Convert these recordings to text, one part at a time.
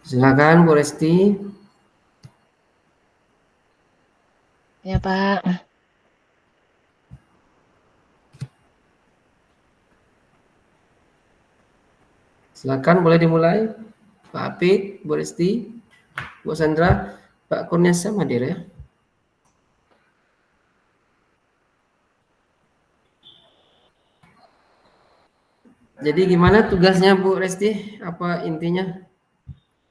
Silakan Bu Resti. Ya Pak. Silakan boleh dimulai. Pak Apit, Bu Resti, Bu Sandra, Pak Kurniasa hadir ya. Jadi gimana tugasnya Bu Resti? Apa intinya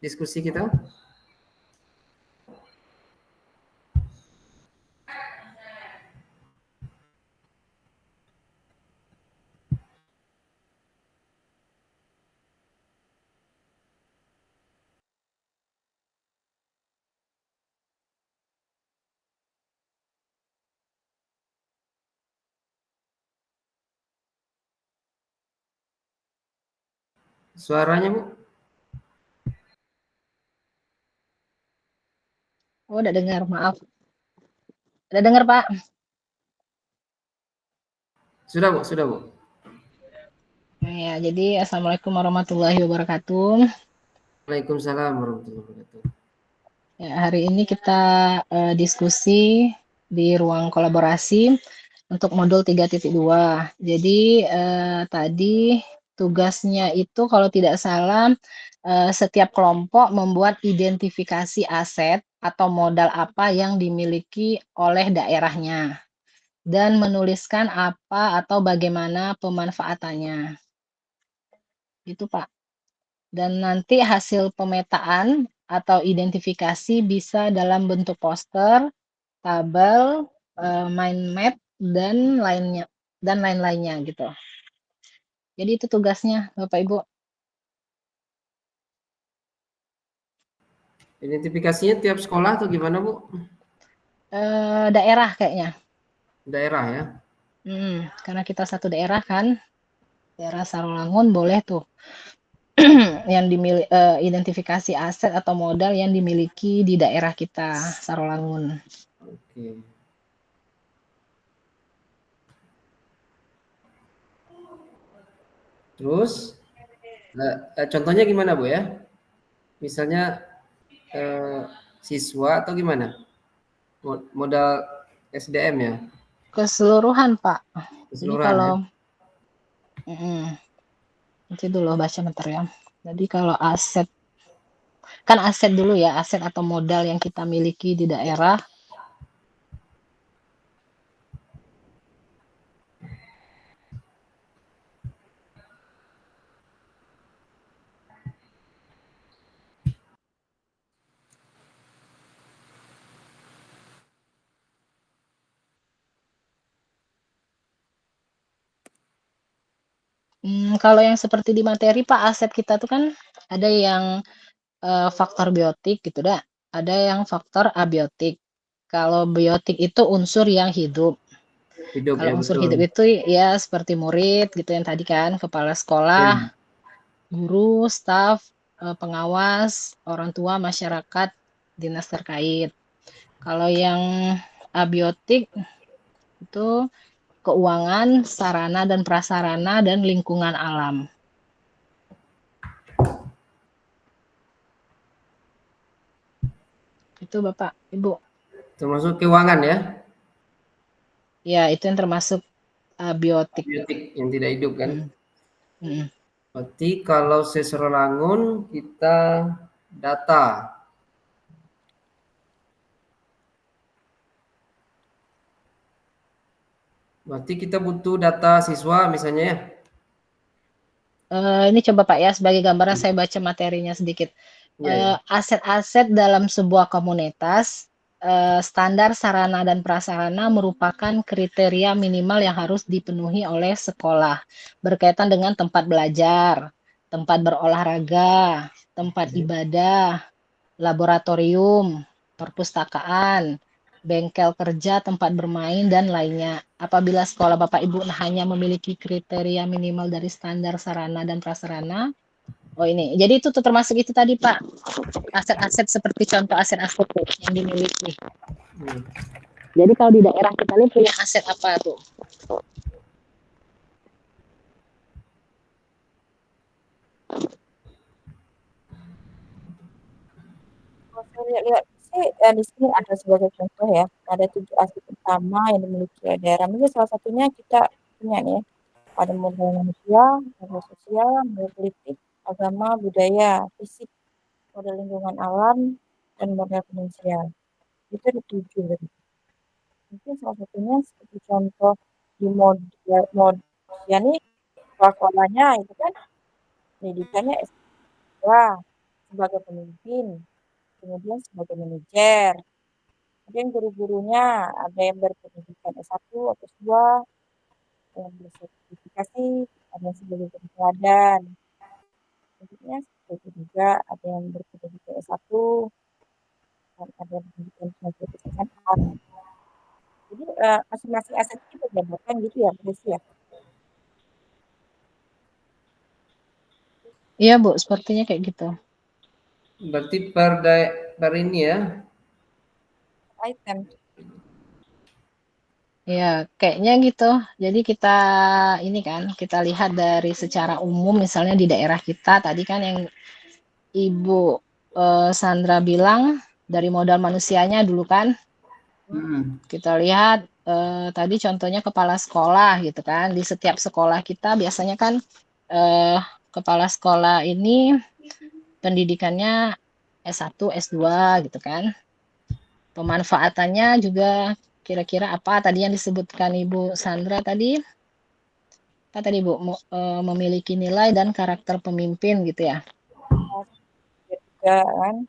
diskusi kita? Suaranya Bu? Oh, udah dengar, maaf. Udah dengar Pak. Sudah Bu, sudah Bu. Ya, jadi Assalamualaikum warahmatullahi wabarakatuh. Waalaikumsalam warahmatullahi wabarakatuh. Ya, hari ini kita diskusi di ruang kolaborasi untuk modul 3.2. Jadi tadi tugasnya itu kalau tidak salah setiap kelompok membuat identifikasi aset atau modal apa yang dimiliki oleh daerahnya dan menuliskan apa atau bagaimana pemanfaatannya. Itu Pak. Dan nanti hasil pemetaan atau identifikasi bisa dalam bentuk poster, tabel, mind map dan lain-lainnya gitu. Jadi itu tugasnya Bapak Ibu. Identifikasinya tiap sekolah atau gimana Bu? Daerah kayaknya. Daerah ya. Karena kita satu daerah kan, daerah Sarolangun boleh tuh yang identifikasi aset atau modal yang dimiliki di daerah kita Sarolangun. Oke. Terus contohnya gimana Bu ya? Misalnya siswa atau gimana? Modal SDM ya? Keseluruhan Pak. Jadi Keseluruhan ya? kalau nanti dulu baca bentar ya. Jadi kalau aset, kan aset dulu ya, aset atau modal yang kita miliki di daerah. Kalau yang seperti di materi Pak, aset kita tuh kan ada yang faktor biotik gitu dah, ada yang faktor abiotik. Kalau biotik itu unsur yang hidup. Hidup Kalau ya unsur betul. hidup itu ya seperti murid gitu yang tadi kan, kepala sekolah, Ya. guru, staf, pengawas, orang tua, masyarakat, dinas terkait. Kalau yang abiotik itu keuangan, sarana dan prasarana, dan lingkungan alam. Itu Bapak, Ibu. Termasuk keuangan ya? Ya, itu yang termasuk abiotik. Biotik yang tidak hidup kan? Hmm. Hmm. Berarti kalau Seserolangun kita data. Berarti kita butuh data siswa misalnya ya? Ini coba Pak ya, sebagai gambaran saya baca materinya sedikit. Iya, ya. Aset-aset dalam sebuah komunitas, standar sarana dan prasarana merupakan kriteria minimal yang harus dipenuhi oleh sekolah, berkaitan dengan tempat belajar, tempat berolahraga, tempat ibadah, laboratorium, perpustakaan, bengkel kerja, tempat bermain, dan lainnya. Apabila sekolah Bapak Ibu hanya memiliki kriteria minimal dari standar sarana dan prasarana, oh ini, jadi itu tuh termasuk itu tadi Pak, aset-aset seperti contoh aset-aset tuh yang dimiliki. Hmm. Jadi kalau di daerah kita ini punya aset apa tuh? Kalau saya lihat-lihat sih, di sini ada sebagai contoh ya, ada 7 aspek utama yang dimiliki daerah. Mungkin salah satunya kita punya nih ya, ada modal manusia, modal sosial, modal politik, agama, budaya, fisik, modal lingkungan alam, dan modal finansial. Itu ada 7 gitu. Mungkin salah satunya seperti contoh di ya nih, sekolahnya itu kan pendidikannya S2 sebagai pemimpin, kemudian sebagai manajer. Kemudian guru-gurunya ada yang berpendidikan S1 atau S2, ada yang bersertifikasi, ada yang sebagai guru teladan. Selanjutnya seperti itu juga ada yang berpendidikan S1 dan ada yang berpendidikan sebagai SMA. Jadi masing-masing aset itu kita jabarkan gitu ya, Bu Desi ya. Iya Bu, sepertinya kayak gitu. Berarti per ini ya. Item. Ya, kayaknya gitu. Jadi kita ini kan, kita lihat dari secara umum misalnya di daerah kita tadi kan yang Ibu Sandra bilang dari modal manusianya dulu kan. Kita lihat tadi contohnya kepala sekolah gitu kan. Di setiap sekolah kita biasanya kan kepala sekolah ini pendidikannya S1, S2 gitu kan. Pemanfaatannya juga kira-kira apa tadi yang disebutkan Ibu Sandra tadi? Apa tadi Bu? Memiliki nilai dan karakter pemimpin gitu ya. Juga kan.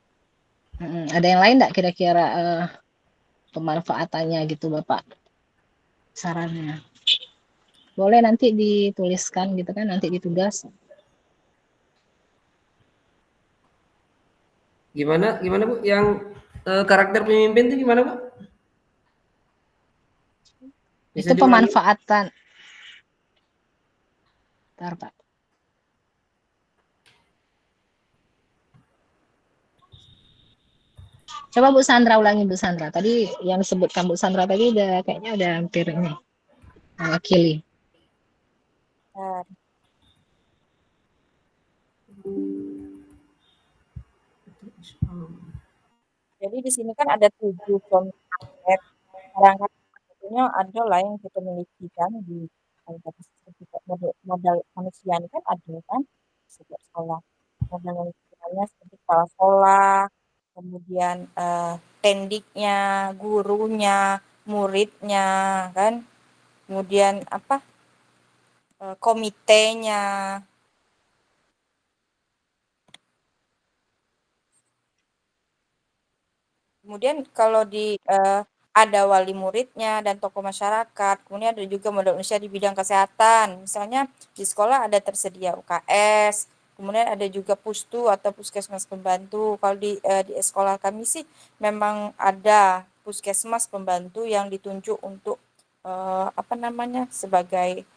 Ada yang lain enggak kira-kira pemanfaatannya gitu Bapak? Sarannya. Boleh nanti dituliskan gitu kan, nanti ditugas. Gimana Bu? Yang karakter pemimpin itu gimana Bu? Bisa Itu diulangi? pemanfaatan. Bentar, Pak. Coba Bu Sandra ulangi Bu Sandra. Tadi yang disebutkan Bu Sandra tadi udah kayaknya udah hampir ini mewakili. Nah, jadi di sini kan ada 7 aspek. Barangkali sebetulnya ada lah yang kita miliki kan di modal manusia ini kan ada kan setiap sekolah. Modal manusianya seperti kepala sekolah, kemudian tendiknya, gurunya, muridnya kan, kemudian apa komitenya. Kemudian kalau di ada wali muridnya dan tokoh masyarakat, kemudian ada juga modal manusia di bidang kesehatan. Misalnya di sekolah ada tersedia UKS, kemudian ada juga pustu atau puskesmas pembantu. Kalau di sekolah kami sih memang ada puskesmas pembantu yang ditunjuk untuk apa namanya sebagai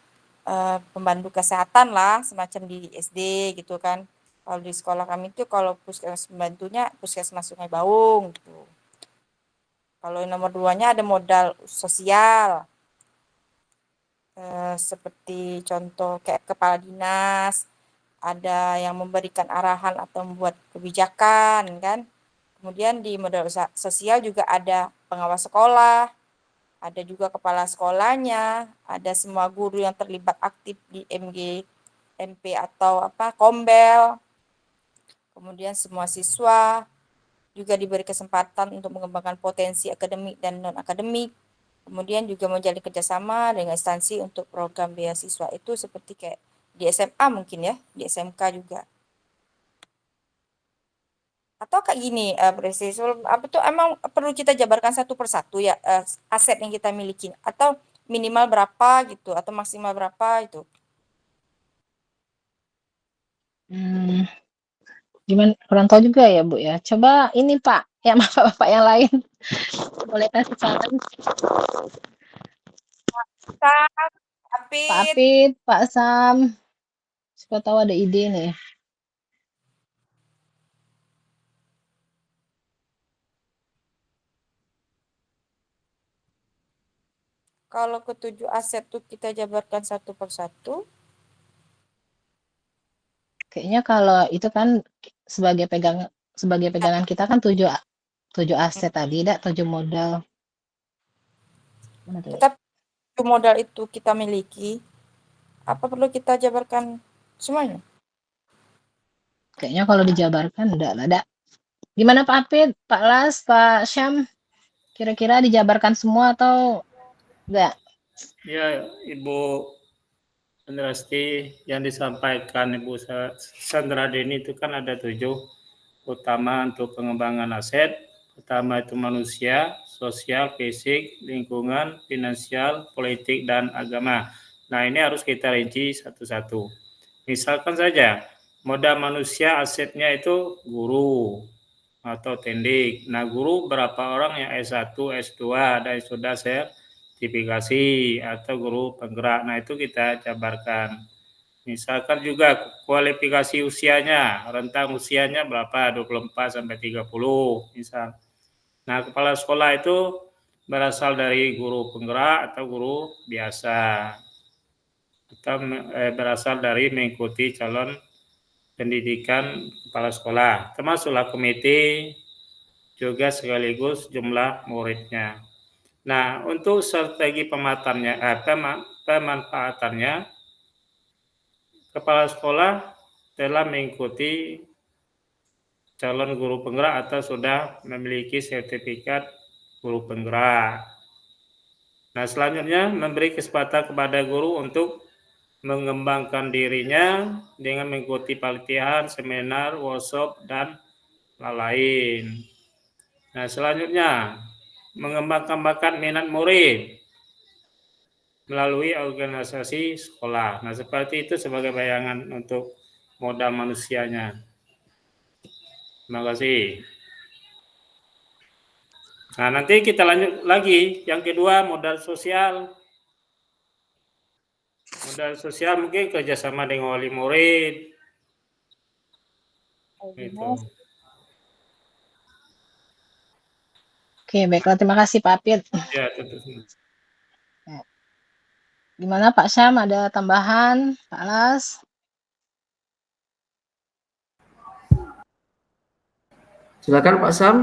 pembantu kesehatan lah, semacam di SD gitu kan. Kalau di sekolah kami itu kalau puskesmas pembantunya puskesmas Sungai Baung gitu. Kalau yang nomor 2-nya ada modal sosial, seperti contoh kayak kepala dinas, ada yang memberikan arahan atau membuat kebijakan kan. Kemudian di modal sosial juga ada pengawas sekolah, ada juga kepala sekolahnya, ada semua guru yang terlibat aktif di MG, MP atau apa Kombel, kemudian semua siswa juga diberi kesempatan untuk mengembangkan potensi akademik dan non-akademik. Kemudian juga menjalin kerjasama dengan instansi untuk program beasiswa itu seperti kayak di SMA mungkin ya, di SMK juga. Atau kayak gini, beasiswa apa tuh emang perlu kita jabarkan satu persatu ya aset yang kita miliki atau minimal berapa gitu atau maksimal berapa itu? Gimana? Kurang tahu juga ya Bu ya. Coba ini Pak, ya bapak-bapak yang lain boleh kasih saran. Sam, Pak Apit, Apit, Pak Sam, siapa tahu ada ide nih. kalau ketujuh aset tuh kita jabarkan satu persatu. Kayaknya kalau itu kan sebagai sebagai pegangan kita kan 7 aset tadi, 7 modal. Mana tuh? Tetapi modal itu kita miliki, apa perlu kita jabarkan semuanya? Kayaknya kalau dijabarkan enggak ada. Gimana Pak Apit, Pak Las, Pak Syam? Kira-kira dijabarkan semua atau enggak? Ya, Ibu Andrasti, yang disampaikan Ibu Sandra Deni itu kan ada 7 utama untuk pengembangan aset. Pertama itu manusia, sosial, fisik, lingkungan, finansial, politik, dan agama. Nah, ini harus kita rinci satu-satu. Misalkan saja, modal manusia asetnya itu guru atau tendik. Nah, guru berapa orang yang S1, S2, dan sudah sertifikasi atau guru penggerak. Nah, itu kita jabarkan. Misalkan juga kualifikasi usianya, rentang usianya berapa, 24 sampai 30 misal. Nah, kepala sekolah itu berasal dari guru penggerak atau guru biasa, atau berasal dari mengikuti calon pendidikan kepala sekolah, termasuklah komite, juga sekaligus jumlah muridnya. Nah, untuk strategi pemanfaatannya, kepala sekolah telah mengikuti calon guru penggerak atau sudah memiliki sertifikat guru penggerak. Nah, selanjutnya memberi kesempatan kepada guru untuk mengembangkan dirinya dengan mengikuti pelatihan, seminar, workshop, dan lain-lain. Nah, selanjutnya mengembangkan bakat minat murid melalui organisasi sekolah. Nah, seperti itu sebagai bayangan untuk modal manusianya. Terima kasih. Nah, nanti kita lanjut lagi. Yang kedua, modal sosial. Modal sosial mungkin kerjasama dengan wali murid. Gitu. Oke, baiklah. Terima kasih Pak Apit. Ya, tentu. Gimana Pak Syam, ada tambahan? Pak Las? Silakan Pak Sam.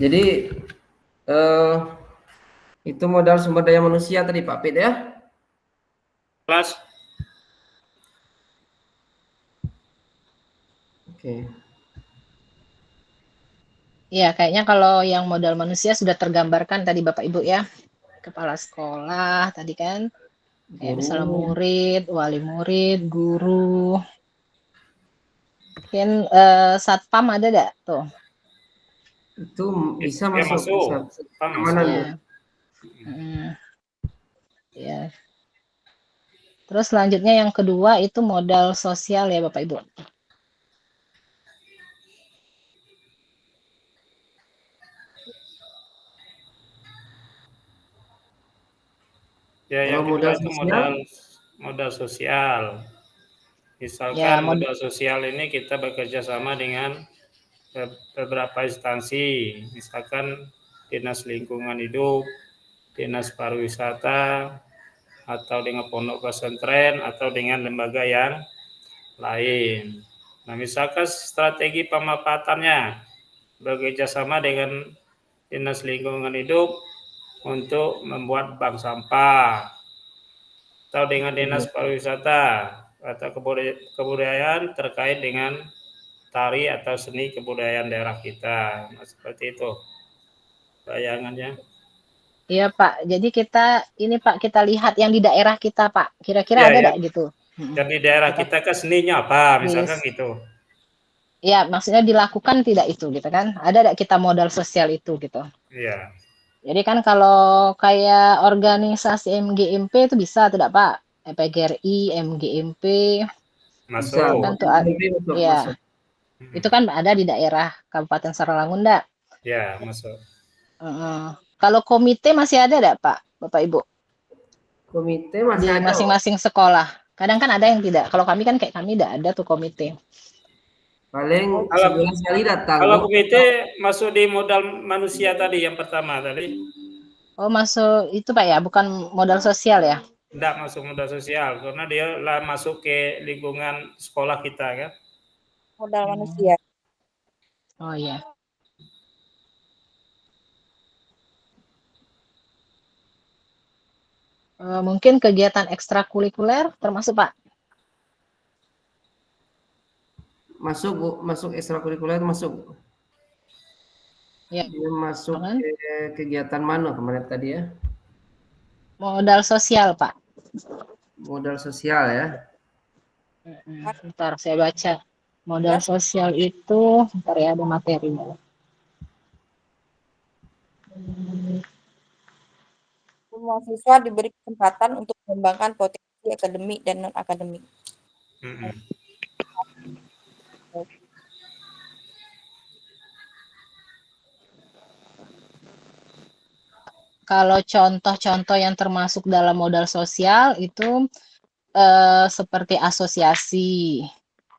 Jadi itu modal sumber daya manusia tadi Pak Pit ya? Kelas. Oke. Ya, kayaknya kalau yang modal manusia sudah tergambarkan tadi Bapak Ibu ya. Kepala sekolah tadi kan. Kayak misalnya murid, wali murid, guru. Mungkin satpam ada enggak tuh? Itu bisa Ya, masuk. Keamanan ya. Ya. Terus selanjutnya yang kedua itu modal sosial ya Bapak Ibu. Ya, yang kedua itu modal sosial. Misalkan ya, modal sosial ini kita bekerja sama dengan beberapa instansi, misalkan Dinas Lingkungan Hidup, Dinas Pariwisata, atau dengan pondok pesantren, atau dengan lembaga yang lain. Nah, misalkan strategi pemanfaatannya bekerja sama dengan Dinas Lingkungan Hidup untuk membuat bank sampah, atau dengan Dinas Pariwisata atau kebudayaan terkait dengan tari atau seni kebudayaan daerah kita. Nah, seperti itu bayangannya. Iya Pak, jadi kita ini Pak, kita lihat yang di daerah kita Pak, kira-kira Ya, ada ya. nggak gitu? Dan di daerah kita ke seninya apa, misalkan Yes. gitu. Ya, maksudnya dilakukan tidak itu gitu kan? Ada nggak kita modal sosial itu gitu? Iya. Jadi kan kalau kayak organisasi MGMP itu bisa tidak Pak? PGRI, MGMP, Bisa, Masuk. kan tuh masuk, ya, masuk. itu kan ada di daerah Kabupaten Sarawangun enggak? Ya, masuk. Kalau komite masih ada enggak Pak, Bapak Ibu? Komite Di masih ada. masing-masing sekolah. Kadang kan ada yang tidak. Kalau kami kan kayak kami enggak ada tuh komite. Paling Kalau sebulan sekali datang. kalau Bu. komite masuk di modal manusia tadi yang pertama tadi, Oh, masuk itu Pak ya, bukan modal sosial ya? tidak masuk modal sosial karena dia lah masuk ke lingkungan sekolah kita kan. Modal manusia. Oh iya. Mungkin kegiatan ekstrakurikuler termasuk Pak? Masuk Bu, masuk ekstrakurikuler masuk. Ya. Dia masuk Kan? ke kegiatan mana kemarin tadi ya? Modal sosial Pak. Modal sosial ya. Bentar saya baca. Modal sosial itu, bentar ya ada materinya. Semua siswa diberi kesempatan untuk mengembangkan potensi akademik dan non-akademik. Kalau contoh-contoh yang termasuk dalam modal sosial itu seperti asosiasi,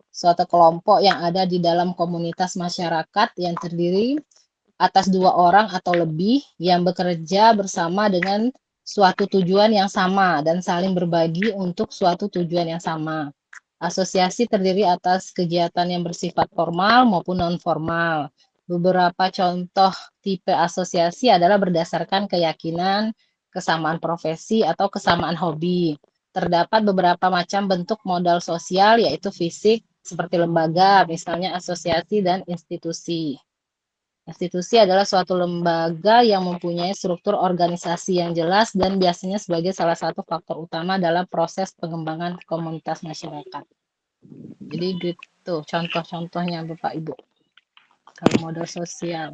suatu kelompok yang ada di dalam komunitas masyarakat yang terdiri atas 2 orang atau lebih yang bekerja bersama dengan suatu tujuan yang sama dan saling berbagi untuk suatu tujuan yang sama. Asosiasi terdiri atas kegiatan yang bersifat formal maupun non-formal. Beberapa contoh tipe asosiasi adalah berdasarkan keyakinan, kesamaan profesi, atau kesamaan hobi. Terdapat beberapa macam bentuk modal sosial, yaitu fisik, seperti lembaga, misalnya asosiasi dan institusi. Institusi adalah suatu lembaga yang mempunyai struktur organisasi yang jelas dan biasanya sebagai salah satu faktor utama dalam proses pengembangan komunitas masyarakat. Jadi gitu contoh-contohnya Bapak Ibu. Kalau modal sosial.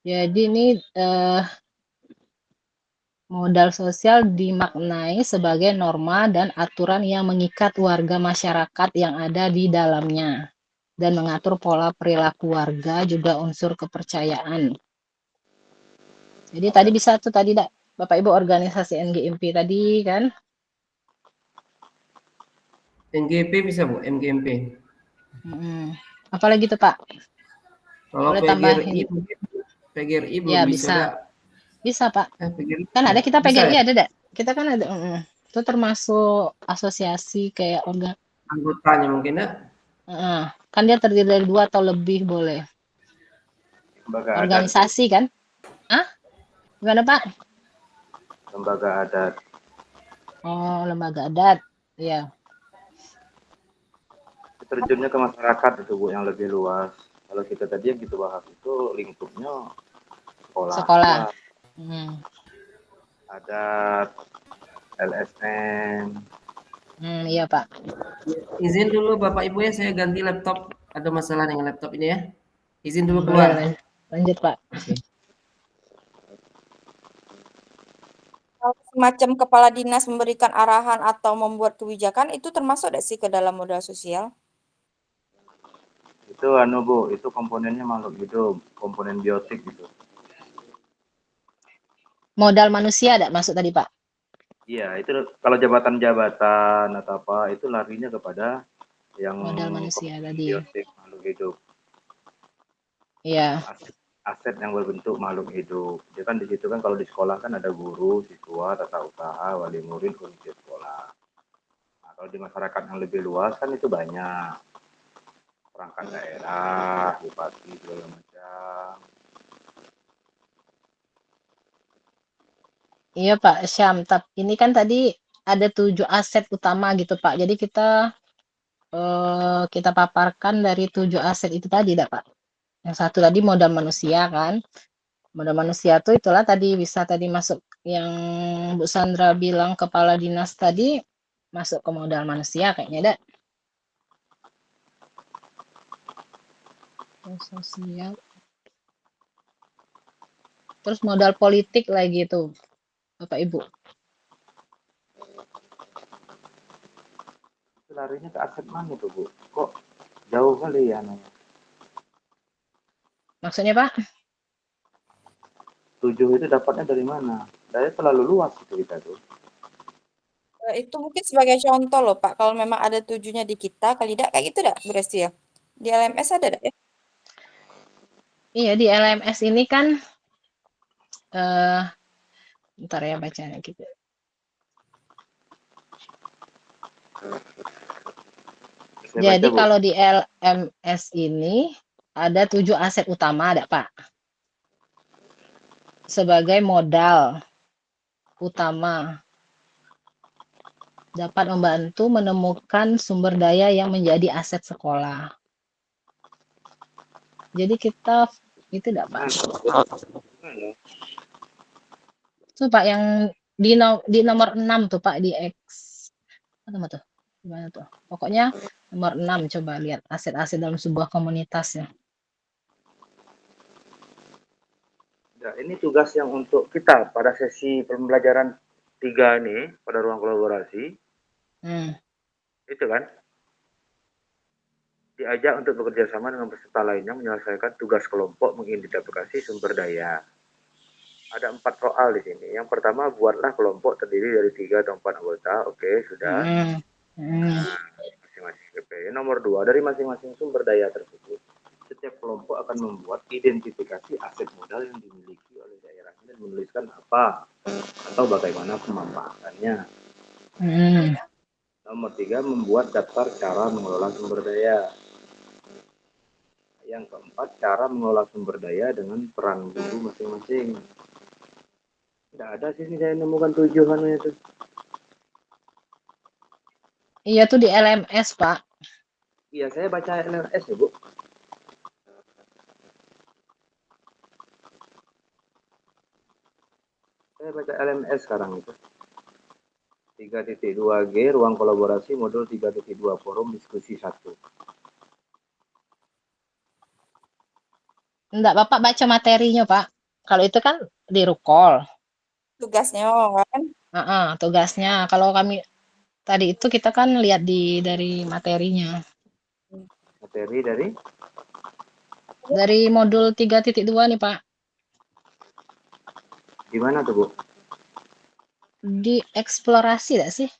Jadi ini modal sosial dimaknai sebagai norma dan aturan yang mengikat warga masyarakat yang ada di dalamnya dan mengatur pola perilaku warga, juga unsur kepercayaan. Jadi tadi bisa tuh tadi Bapak Ibu organisasi NGMP tadi kan? NGP bisa Bu, MGMP. Apalagi tuh Pak? Kalau Boleh PGRI tambahin. mungkin PGRI belum Ya bisa. bisa. Bisa Pak. PGRI Kan ada kita bisa PGRI ya? ada enggak? Kita kan ada. Itu termasuk asosiasi kayak Anggotanya mungkin ya? Kan dia terdiri dari 2 atau lebih boleh. Lembaga Organisasi adat, kan? Hah? Gimana Pak? lembaga adat. Oh, lembaga adat. Iya. Terjunnya ke masyarakat itu Bu yang lebih luas. Kalau kita tadi yang gitu bahas itu lingkupnya Sekolah. Ada LSM. Iya Pak. Izin dulu Bapak Ibu ya, saya ganti laptop. Ada masalah dengan laptop ini ya. Izin dulu keluar. Lanjut Pak. Kalau semacam kepala dinas memberikan arahan atau membuat kebijakan itu termasuk tidak sih ke dalam modal sosial? Itu Bu, itu komponennya makhluk hidup, komponen biotik gitu. Modal manusia ada masuk tadi Pak? Iya, itu kalau jabatan-jabatan atau apa itu larinya kepada yang modal manusia tadi. Biotik makhluk hidup. Iya. Aset yang berbentuk makhluk hidup. Dia kan di situ kan kalau di sekolah kan ada guru, siswa, tata usaha, wali murid, kondisi sekolah. Nah, kalau di masyarakat yang lebih luas kan itu banyak. perangkat daerah, bupati segala macam. Iya Pak Syam, tapi ini kan tadi ada 7 aset utama gitu Pak. Jadi kita paparkan dari 7 aset itu tadi dah Pak. Yang satu tadi modal manusia kan. Modal manusia tuh itulah tadi bisa tadi masuk yang Bu Sandra bilang kepala dinas tadi masuk ke modal manusia kayaknya dah. Sosial. Terus modal politik lagi tuh Bapak Ibu. Itu larinya ke aset mana tuh, Bu? Kok jauh kali ya nanya? Maksudnya Pak? 7 itu dapatnya dari mana? Saya terlalu luas itu kita tuh. Itu mungkin sebagai contoh loh Pak, kalau memang ada 7-nya di kita, kali tidak kayak gitu dah berarti ya. Di LMS ada dah ya? Iya di LMS ini kan ntar ya bacanya gitu. Saya Jadi baca, Bu. kalau di LMS ini ada 7 aset utama ada Pak. Sebagai modal utama dapat membantu menemukan sumber daya yang menjadi aset sekolah. Jadi kita itu enggak Pak. Tuh Pak yang di nomor 6 tuh Pak di X. Apa tuh? Gimana tuh? Pokoknya nomor 6 coba lihat aset-aset dalam sebuah komunitas ya. Nah, ini tugas yang untuk kita pada sesi pembelajaran 3 ini pada ruang kolaborasi. Itu kan diajak untuk bekerja sama dengan peserta lainnya menyelesaikan tugas kelompok mengidentifikasi sumber daya. Ada 4 soal di sini. Yang pertama, buatlah kelompok terdiri dari 3 atau 4 anggota. Oke, sudah. Nah, masing-masing KPI. Nomor 2, dari masing-masing sumber daya tersebut, setiap kelompok akan membuat identifikasi aset modal yang dimiliki oleh daerahnya dan menuliskan apa atau bagaimana pemanfaatannya. Nomor 3, membuat daftar cara mengelola sumber daya. Yang keempat, cara mengelola sumber daya dengan peran guru masing-masing. Tidak ada sih saya nemukan tujuannya itu. Iya tuh di LMS Pak. Iya, saya baca LMS ya, Bu. Saya baca LMS sekarang itu. 3.2G, ruang kolaborasi, modul 3.2, forum diskusi 1. Enggak, Bapak baca materinya, Pak. Kalau itu kan di Rukol. Tugasnya kan? Tugasnya. Kalau kami tadi itu kita kan lihat dari materinya. Materi dari? Dari modul 3.2 nih, Pak. Di mana tuh, Bu? Di eksplorasi enggak sih?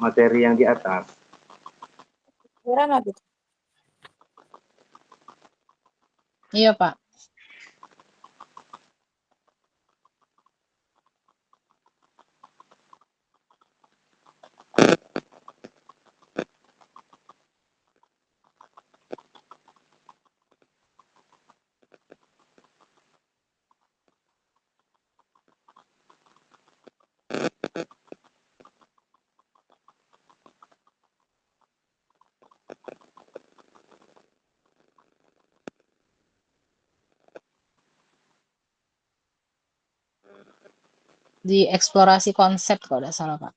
Materi yang di atas. Kira gitu. Iya, Pak. Di eksplorasi konsep kalau tidak salah, Pak.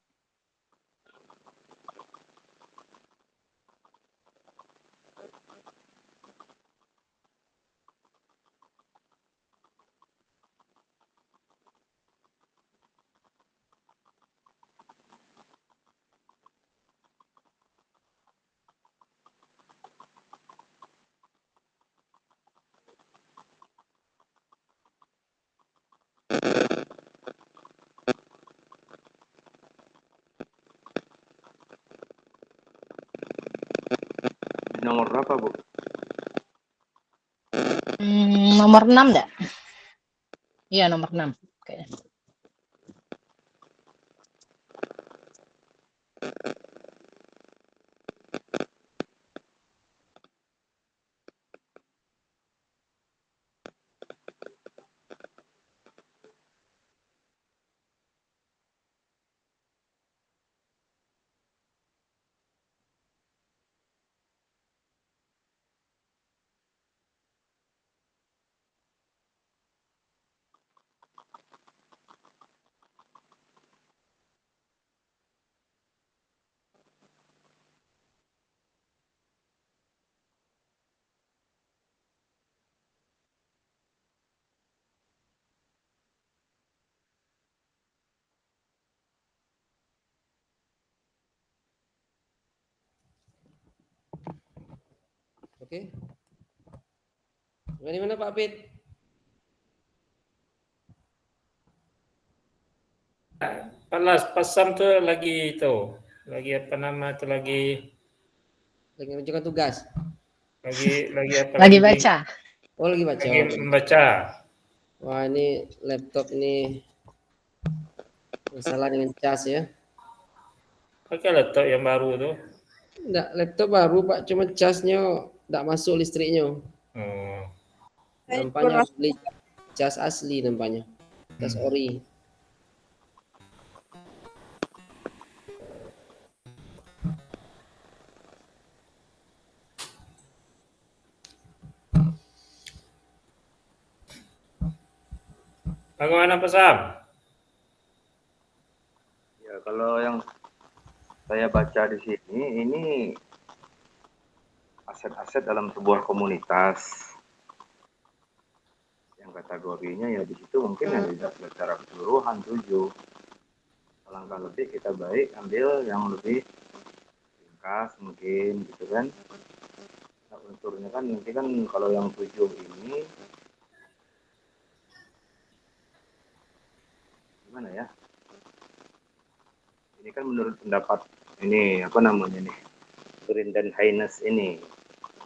Nomor berapa, Bu? Nomor 6 enggak? Iya, nomor 6 kayaknya. Oke. Bagaimana Pak Pit? Pas Sam tuh lagi itu, lagi apa nama itu lagi Menunjukkan tugas. lagi apa Lagi baca. Oh, lagi baca. lagi membaca. Wah, ini laptop ini masalah dengan cas ya. Pakai laptop yang baru tuh. Enggak, laptop baru Pak, cuma casnya enggak masuk listriknya. Oh. Nampaknya beli cas asli nampaknya. Cas ori. Bagaimana Pak Sam? Ya, kalau yang saya baca di sini, ini aset-aset dalam sebuah komunitas. Yang kategorinya ya di situ mungkin yang tidak secara keseluruhan 7. Alangkah lebih kita baik ambil yang lebih ringkas mungkin gitu kan. Nah, unsurnya kan nanti kan kalau yang 7 ini gimana ya? Ini kan menurut pendapat ini apa namanya nih? Green dan Highness ini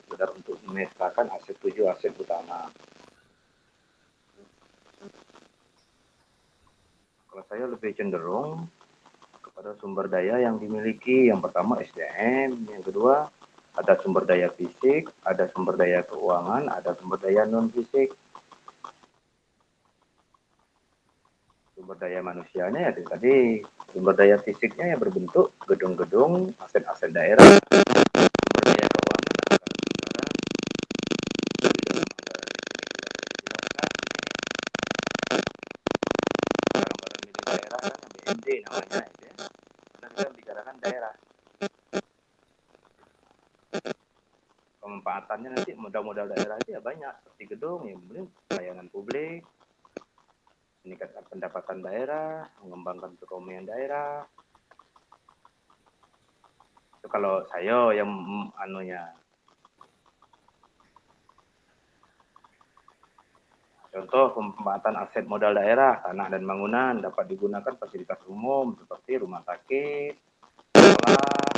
sekedar untuk memetakan aset 7 aset utama. Kalau saya lebih cenderung kepada sumber daya yang dimiliki. Yang pertama SDM, yang kedua ada sumber daya fisik, ada sumber daya keuangan, ada sumber daya non fisik. Sumber daya manusianya ya tadi, sumber daya fisiknya yang berbentuk gedung-gedung, aset-aset daerah. Sumber daya keuangan barang-barang milik daerah kan BMD namanya itu ya. Karena kita bicarakan daerah. Pemanfaatannya nanti modal-modal daerah itu ya banyak seperti gedung, ya kemudian pelayanan publik, meningkatkan pendapatan daerah, mengembangkan perekonomian daerah. Itu kalau saya yang anunya. Contoh pemanfaatan aset modal daerah, tanah dan bangunan dapat digunakan fasilitas umum seperti rumah sakit, sekolah,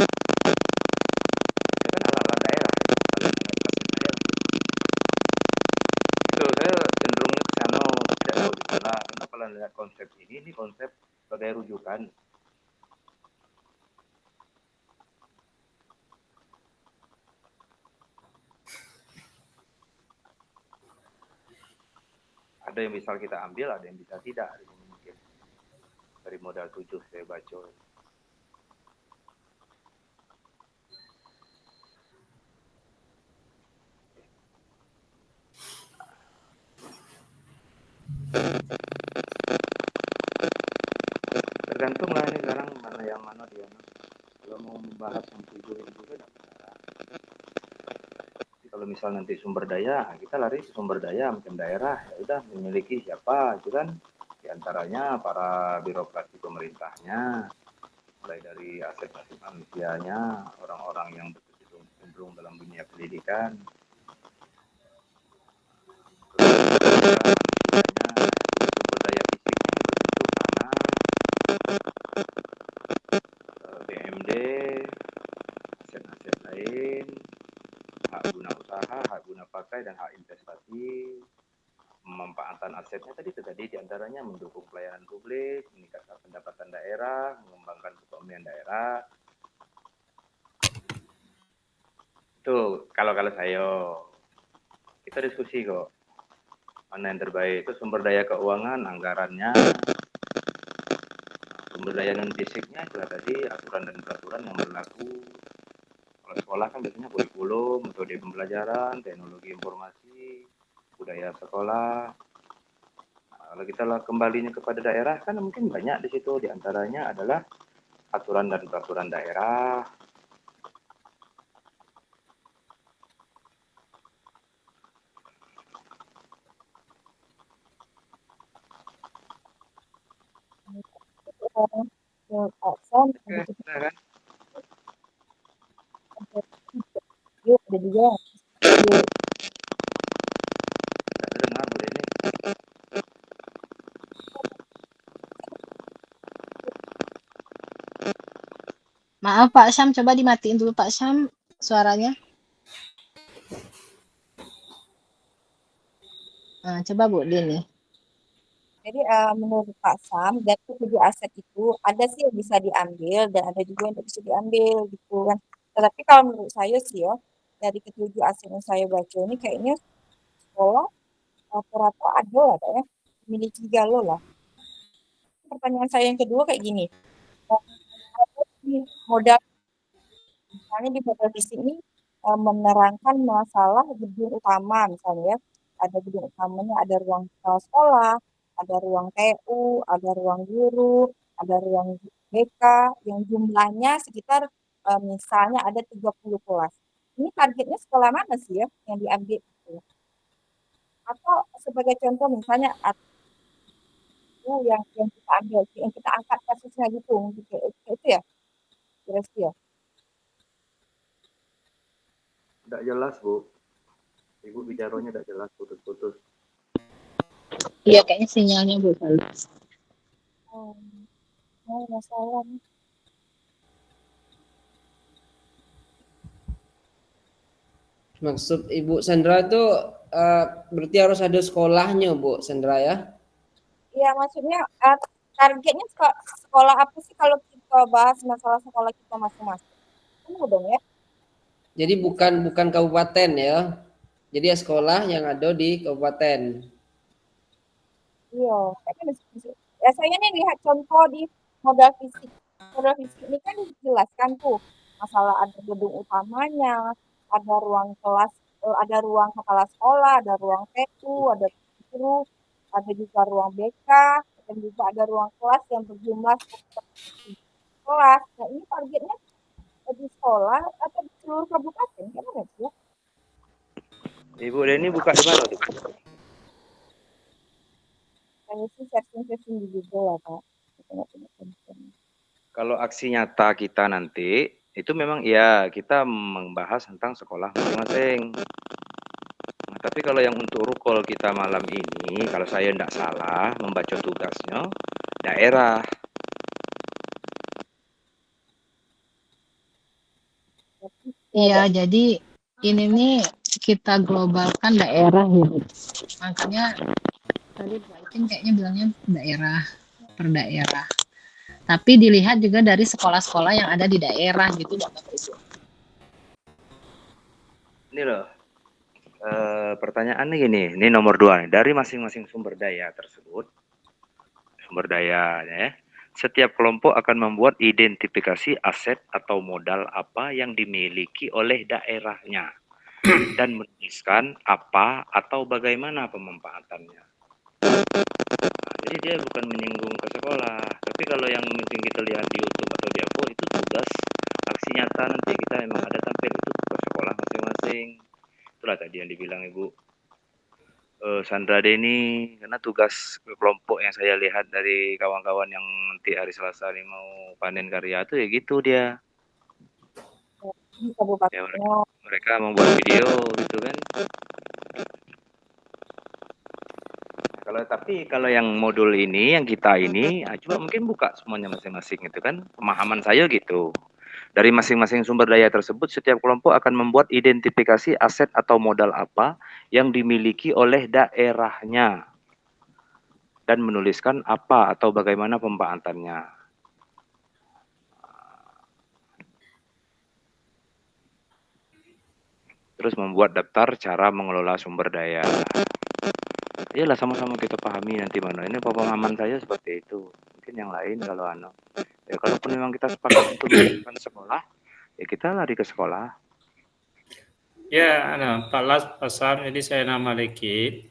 itu kan ala-ala daerah, aset daerah. Itu saya cenderungnya ke sana, tidak tahu di mana. Karena kalau lihat konsep ini konsep sebagai rujukan. Ada yang bisa kita ambil, ada yang bisa tidak. Mungkin dari modal 7 saya baca. Tergantung lah ini sekarang mana yang mana dia. Kalau mau membahas yang 7 ini juga tidak masalah. Kalau misal nanti sumber daya, kita lari ke sumber daya macam daerah, ya udah memiliki siapa, itu kan diantaranya para birokrasi pemerintahnya, mulai dari aset-aset manusianya, orang-orang yang berkecimpung dalam dunia pendidikan, sumber daya fisiknya berbentuk tanah, BMD, aset-aset lain, hak guna usaha, hak guna pakai, dan hak investasi. pemanfaatan asetnya tadi diantaranya mendukung pelayanan publik, meningkatkan pendapatan daerah, mengembangkan perekonomian daerah. Itu kalau saya kita diskusi kok mana yang terbaik. Itu sumber daya keuangan, anggarannya, sumber daya non fisiknya juga tadi aturan dan peraturan yang berlaku. Kalau sekolah kan biasanya kurikulum, metode pembelajaran, teknologi informasi, budaya sekolah. Nah, kalau kita kembalinya kepada daerah kan mungkin banyak di situ, diantaranya adalah aturan dan peraturan daerah. Kan? Ada juga Dengar Bu Deni. Maaf Pak Syam, coba dimatiin dulu Pak Syam suaranya. Nah, coba Bu Deni. Jadi menurut Pak Sam, dari 7 aset itu ada sih yang bisa diambil dan ada juga yang tidak bisa diambil gitu kan. Tetapi kalau menurut saya sih ya, dari ketujuh aset yang saya baca ini kayaknya sekolah rata-rata ada lah Kak, ya, memiliki galo lah. Pertanyaan saya yang kedua kayak gini, ada di modal, misalnya di modal fisik ini menerangkan masalah gedung utama misalnya ya, ada gedung utamanya, ada ruang sekolah, ada ruang TU, ada ruang guru, ada ruang BK yang jumlahnya sekitar misalnya ada 30 kelas. Ini targetnya sekolah mana sih ya yang diambil gitu? Atau sebagai contoh misalnya yang kita ambil, yang kita angkat kasusnya gitu, itu ya, kira-kira ya. Tidak jelas Bu. Ibu bicaranya tidak jelas, putus-putus. Iya, kayaknya sinyalnya Bu kali. Masalah. Maksud Ibu Sandra itu berarti harus ada sekolahnya Bu Sandra ya? Iya, maksudnya targetnya sekolah apa sih kalau kita bahas masalah sekolah kita masing-masing? Ini dong ya. Jadi bukan kabupaten ya. Jadi ya sekolah yang ada di kabupaten. Iya, ya saya nih lihat contoh di modal fisik. Modal fisik ini kan dijelaskan tuh masalah ada gedung utamanya, ada ruang kelas, ada ruang kepala sekolah, ada ruang TU, ada guru, ada juga ruang BK, dan juga ada ruang kelas yang berjumlah kelas. Nah ini targetnya di sekolah atau di seluruh kabupaten, gimana sih ya? Ibu Deni buka di mana tuh? Saya sih searching di Google lah Pak. Kalau aksi nyata kita nanti, itu memang ya kita membahas tentang sekolah masing-masing. Nah, tapi kalau yang untuk rukol kita malam ini, kalau saya tidak salah membaca tugasnya, daerah. Iya, jadi ini nih kita globalkan daerah gitu. Makanya tadi Bu Icin kayaknya bilangnya daerah per daerah. Tapi dilihat juga dari sekolah-sekolah yang ada di daerah gitu Bapak Ibu. Ini loh, pertanyaannya gini, ini nomor 2 nih, dari masing-masing sumber daya tersebut, sumber daya ya, setiap kelompok akan membuat identifikasi aset atau modal apa yang dimiliki oleh daerahnya dan menuliskan apa atau bagaimana pemanfaatannya. Nah, jadi dia bukan menyinggung ke sekolah, tapi kalau yang mungkin kita lihat di YouTube atau di apa itu tugas aksi nyata nanti kita memang ada tampil itu ke sekolah masing-masing. Itulah tadi yang dibilang Ibu Sandra Deni, karena tugas kelompok yang saya lihat dari kawan-kawan yang nanti hari Selasa ini mau panen karya itu ya gitu dia. Ya, mereka membuat video gitu kan. Kalau yang modul ini, yang kita ini, coba mungkin buka semuanya masing-masing itu kan. Pemahaman saya gitu. Dari masing-masing sumber daya tersebut, setiap kelompok akan membuat identifikasi aset atau modal apa yang dimiliki oleh daerahnya dan menuliskan apa atau bagaimana pemanfaatannya. Terus membuat daftar cara mengelola sumber daya. Iyalah sama-sama kita pahami nanti mana. Ini pemahaman saya seperti itu. Mungkin yang lain kalau ya kalaupun memang kita sepakat untuk melakukan sekolah, ya kita lari ke sekolah. Ya, Pak Las pasal, jadi saya nama dikit.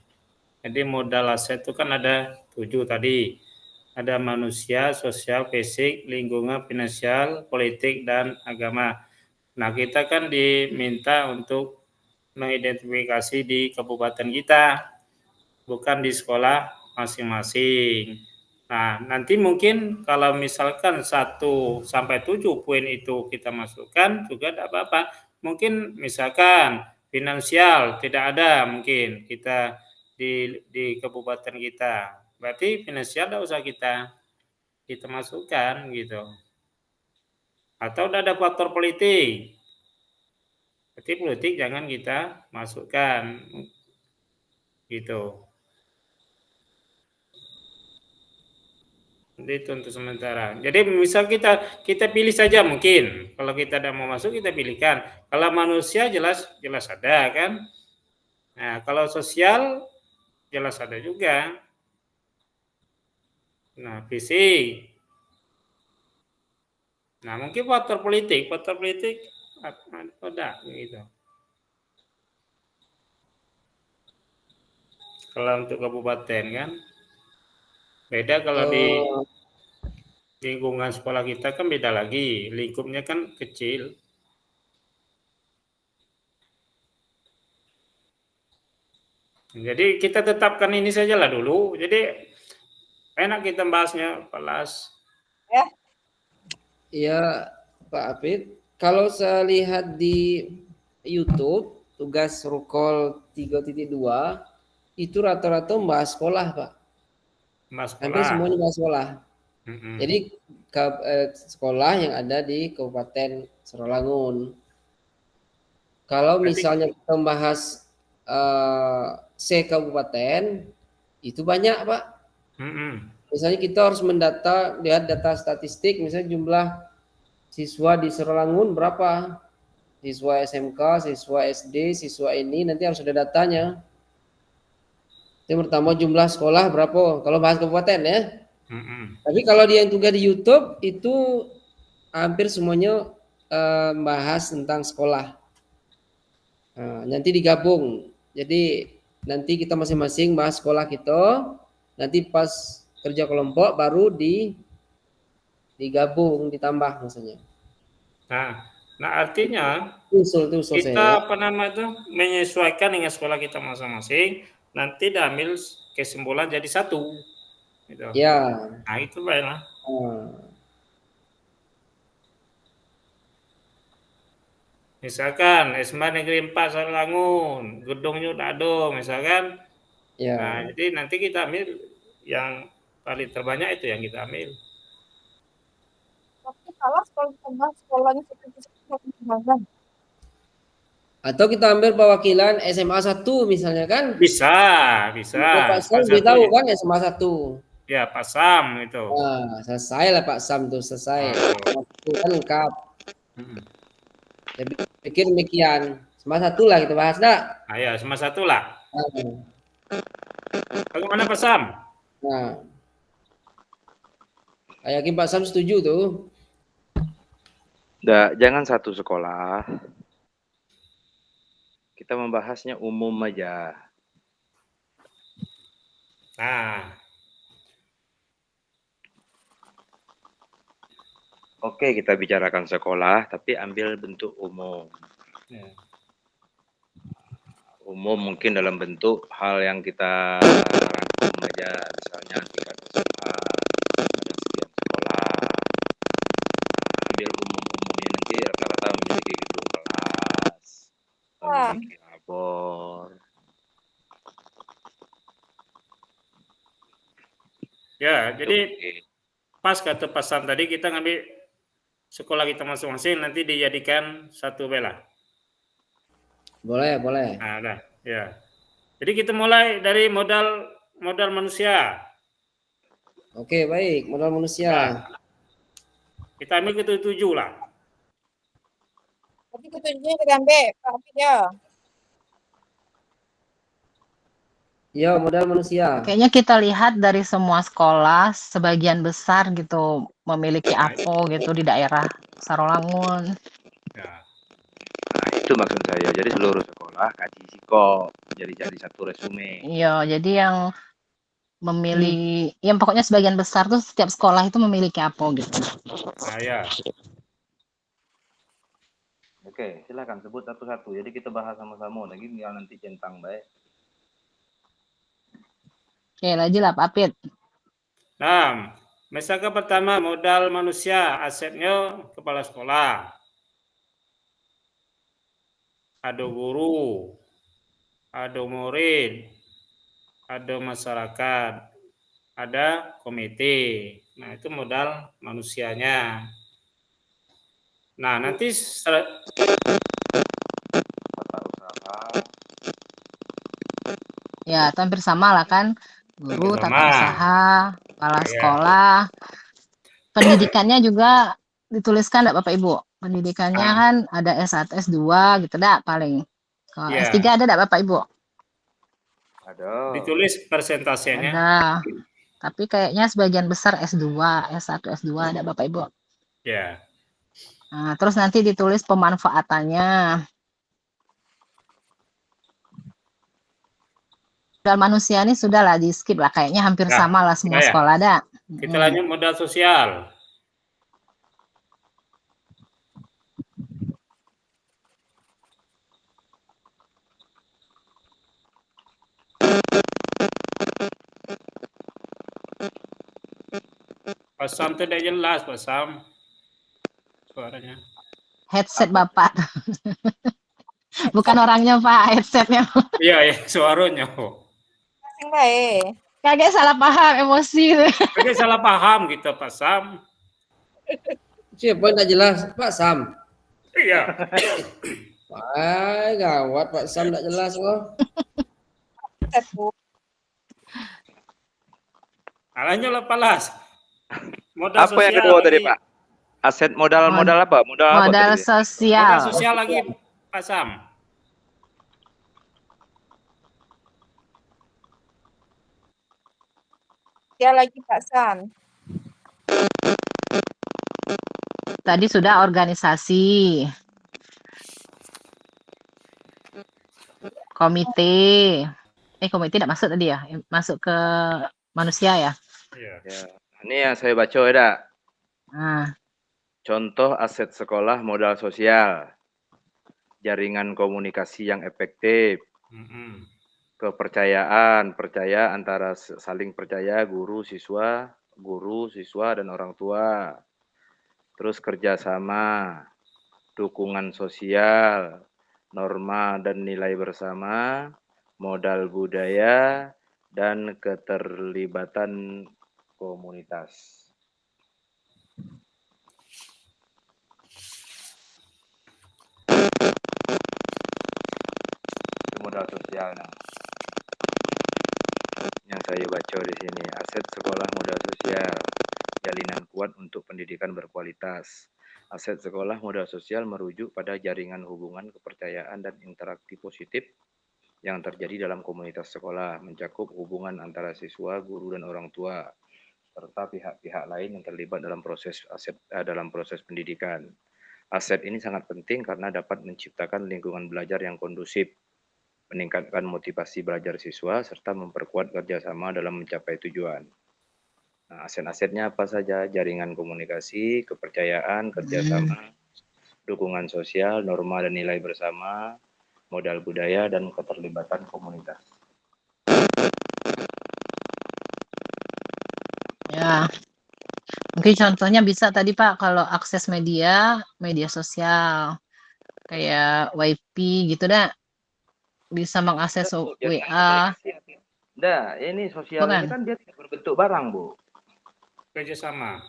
Jadi modal aset itu kan ada 7 tadi. Ada manusia, sosial, fisik, lingkungan, finansial, politik, dan agama. Nah, kita kan diminta untuk mengidentifikasi di kabupaten kita, bukan di sekolah masing-masing. Nah, nanti mungkin kalau misalkan 1 sampai 7 poin itu kita masukkan juga tidak apa-apa. Mungkin misalkan finansial tidak ada mungkin kita di kabupaten kita. Berarti finansial tidak usah kita masukkan gitu. Atau udah ada faktor politik. Berarti politik jangan kita masukkan gitu. Itu untuk sementara. Jadi misal kita pilih saja mungkin. Kalau kita tidak mau masuk kita pilihkan. Kalau manusia jelas ada kan. Nah, kalau sosial jelas ada juga. Nah, fisik. Nah, mungkin faktor politik ada gitu. Kalau untuk kabupaten kan beda kalau di lingkungan sekolah kita kan beda lagi, lingkupnya kan kecil. Jadi kita tetapkan ini saja lah dulu. Jadi enak kita bahasnya, Pak Las. Ya. Ya, Pak Apit. Kalau saya lihat di YouTube, tugas Rukol 3.2 itu rata-rata membahas sekolah, Pak. Mas Hampir sekolah. semuanya bahas sekolah. Mm-mm. Jadi sekolah yang ada di Kabupaten Sarawangun. Kalau misalnya kita membahas se-kabupaten, itu banyak, Pak. Mm-mm. Misalnya kita harus lihat data statistik, misalnya jumlah siswa di Sarawangun berapa, siswa SMK, siswa SD, siswa ini, nanti harus ada datanya. Yang pertama jumlah sekolah berapa, kalau bahas kabupaten ya. Mm-mm. Tapi kalau dia yang tugas di YouTube itu hampir semuanya bahas tentang sekolah. Nah, nanti digabung. Jadi nanti kita masing-masing bahas sekolah kita. Nanti pas kerja kelompok baru digabung, ditambah maksudnya. Nah artinya Usul kita saya. menyesuaikan dengan sekolah kita masing-masing. Nanti diambil kesimpulan jadi satu. Gitu. Ya. Nah itu baiklah. Misalkan SMA Negeri 4 Sarawangun, gedungnya udah ada, misalkan. Ya. Nah, jadi nanti kita ambil yang paling terbanyak itu yang kita ambil. Tapi kalau sekolahnya seperti itu, Atau kita ambil perwakilan SMA 1 misalnya kan? Bisa. Pak Sam lebih tahu kan SMA 1. Ya, Pak Sam itu. Nah, selesai lah Pak Sam tuh, selesai. Itu kan lengkap. Saya pikir demikian. SMA 1 lah kita bahas dah. Ya, SMA 1 lah. Bagaimana Pak Sam? Nah, saya yakin Pak Sam setuju tuh. Jangan satu sekolah. Kita membahasnya umum aja. Oke, kita bicarakan sekolah, tapi ambil bentuk umum. Ya. Umum mungkin dalam bentuk hal yang kita rangkum aja, misalnya tingkat SMA, ada sekian sekolah. Ambil umum-umumnya nanti rata-rata memiliki gedung kelas, memiliki labor. Ya, jadi pas kata Pak Sam tadi kita ngambil sekolah kita masing-masing nanti dijadikan satu bela. Boleh, boleh. Nah, udah, ya. Jadi kita mulai dari modal manusia. Oke, baik. Modal manusia. Nah, kita ambil ke-7 lah. Tapi ketujuhnya kita ambil, Pak Hafid ya. Ya, modal manusia. Kayaknya kita lihat dari semua sekolah, sebagian besar gitu memiliki APO gitu di daerah Sarolangun. Ya. Nah, itu maksud saya. Jadi seluruh sekolah kaji psiko. Jadi satu resume. Iya, jadi yang memilih, yang pokoknya sebagian besar tuh setiap sekolah itu memiliki APO gitu. Nah, ya. Oke, silakan sebut satu-satu. Jadi kita bahas sama-sama. Lagi biar nanti centang baik. Oke, lagi lah Pak Apit. Nah, misalkan pertama modal manusia, asetnya kepala sekolah. Ada guru, ada murid, ada masyarakat, ada komite. Nah, itu modal manusianya. Nah, nanti Tata usaha. Ya, itu hampir sama lah kan. Guru, Hampir tata sama. usaha, kepala Ya. sekolah. Pendidikannya juga dituliskan enggak Bapak Ibu? Pendidikannya kan ada S1, S2 gitu dah paling. Kalau Ya. S3 ada enggak Bapak Ibu? Ada. Ditulis persentasenya. Ada. Tapi kayaknya sebagian besar S2, S1, S2 ada Bapak Ibu. Ya. Nah, terus nanti ditulis pemanfaatannya. Modal manusia ini sudah lah di skip lah, kayaknya hampir Nah, sama lah semua ya. sekolah ada. Kita lanjut modal sosial. Pak Sam tidak jelas, Pak Sam. Suaranya. Headset Bapak. Bukan orangnya Pak, headsetnya. Iya, ya, suaranya. Masing baik. Kaget salah paham, emosi. Oke, salah paham gitu, Pak Sam. Siapa yang tak jelas? Pak Sam. Iya. Wah, gawat Pak Sam tak jelas loh. Satu. Alanya lah palas. Modal Apa yang kedua tadi, Pak? Aset modal apa? Modal apa Modal tadi? sosial. Modal sosial lagi, Pak Sam. Dia lagi Pak Sam. Tadi sudah organisasi. Komite. Komite tidak masuk tadi ya? Masuk ke manusia ya? Iya. Ya. Ini yang saya baca ya, Nah, contoh aset sekolah modal sosial. Jaringan komunikasi yang efektif. Kepercayaan, percaya antara saling percaya guru, siswa, dan orang tua. Terus kerjasama, dukungan sosial, norma dan nilai bersama, modal budaya, dan keterlibatan komunitas. Itu modal sosial. Nah. Yang saya baca di sini, aset sekolah modal sosial, jalinan kuat untuk pendidikan berkualitas. Aset sekolah modal sosial merujuk pada jaringan hubungan kepercayaan dan interaksi positif yang terjadi dalam komunitas sekolah, mencakup hubungan antara siswa, guru, dan orang tua, serta pihak-pihak lain yang terlibat dalam proses pendidikan. Aset ini sangat penting karena dapat menciptakan lingkungan belajar yang kondusif, meningkatkan motivasi belajar siswa, serta memperkuat kerjasama dalam mencapai tujuan. Nah, aset-asetnya apa saja? Jaringan komunikasi, kepercayaan, kerjasama, dukungan sosial, norma dan nilai bersama, modal budaya, dan keterlibatan komunitas. ya. Mungkin contohnya bisa tadi Pak, kalau akses media sosial, kayak WiFi gitu dah. Bisa mengakses WA. Nah, ini sosial ini kan dia tidak berbentuk barang, Bu. Kerjasama.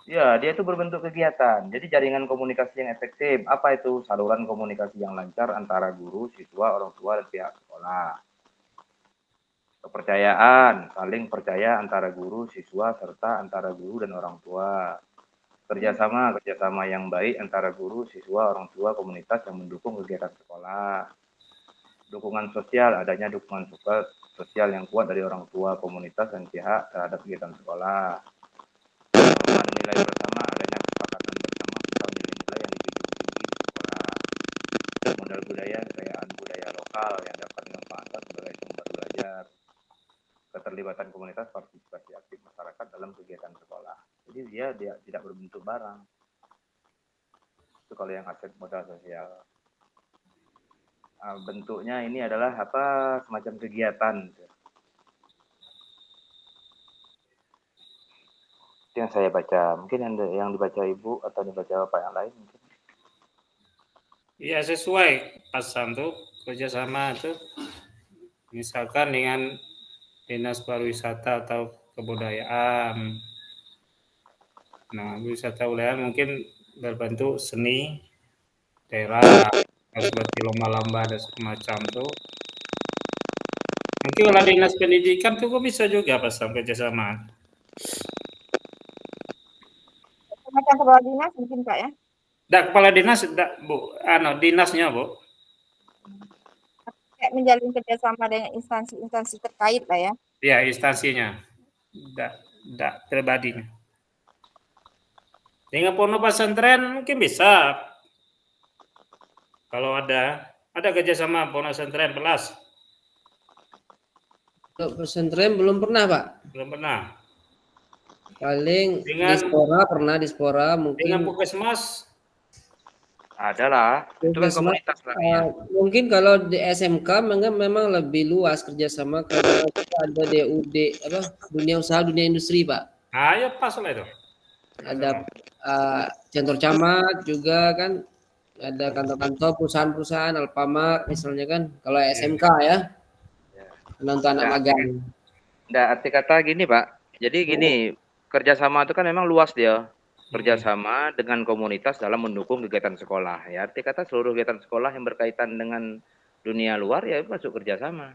Ya, dia itu berbentuk kegiatan. Jadi jaringan komunikasi yang efektif. Apa itu? Saluran komunikasi yang lancar antara guru, siswa, orang tua, dan pihak sekolah. Kepercayaan, saling percaya antara guru, siswa, serta antara guru dan orang tua. Kerjasama yang baik antara guru, siswa, orang tua, komunitas yang mendukung kegiatan sekolah. Dukungan sosial, adanya dukungan sosial yang kuat dari orang tua, komunitas, dan pihak terhadap kegiatan sekolah. Penerapan nilai bersama, adanya kesepakatan bersama tentang nilai-nilai yang dijunjung tinggi di sekolah. Modal budaya, kekayaan budaya lokal yang dapat dimanfaatkan sebagai sumber belajar. Keterlibatan komunitas, partisipasi aktif masyarakat dalam kegiatan sekolah. Jadi dia tidak berbentuk barang. Itu kalau yang aset modal sosial. Bentuknya ini adalah semacam kegiatan. Itu yang saya baca. Mungkin yang dibaca Ibu atau dibaca Bapak yang lain mungkin. Ya sesuai pasal tuh kerjasama tuh misalkan dengan dinas pariwisata atau kebudayaan. Nah, wisata budaya mungkin berbentuk seni daerah seperti lomba-lomba dan semacam tuh. Nanti kalau dinas pendidikan tuh kok bisa juga pasal kerjasama. Semacam kepala dinas mungkin Pak ya. Kepala dinas, Bu, dinasnya Bu. Kayak menjalin kerjasama dengan instansi-instansi terkait lah ya. Ya instansinya, tidak pribadinya. Dengan pondok pesantren mungkin bisa. Kalau ada kerjasama pondok pesantren Pelas. Untuk pesantren belum pernah, Pak. Belum pernah. Paling dispora mungkin. Dengan Puskesmas adalah itu kan komunitas mungkin kalau di SMK memang lebih luas kerjasama karena ada DUD dunia usaha dunia industri Pak. Ya pas lah itu. Ada kantor camat juga kan, ada kantor-kantor perusahaan-perusahaan Alfamart misalnya kan. Kalau SMK ya untuk anak magang. Nggak, arti kata gini Pak. Jadi gini, kerjasama itu kan memang luas dia. Kerjasama dengan komunitas dalam mendukung kegiatan sekolah. Ya, arti kata seluruh kegiatan sekolah yang berkaitan dengan dunia luar ya masuk kerjasama.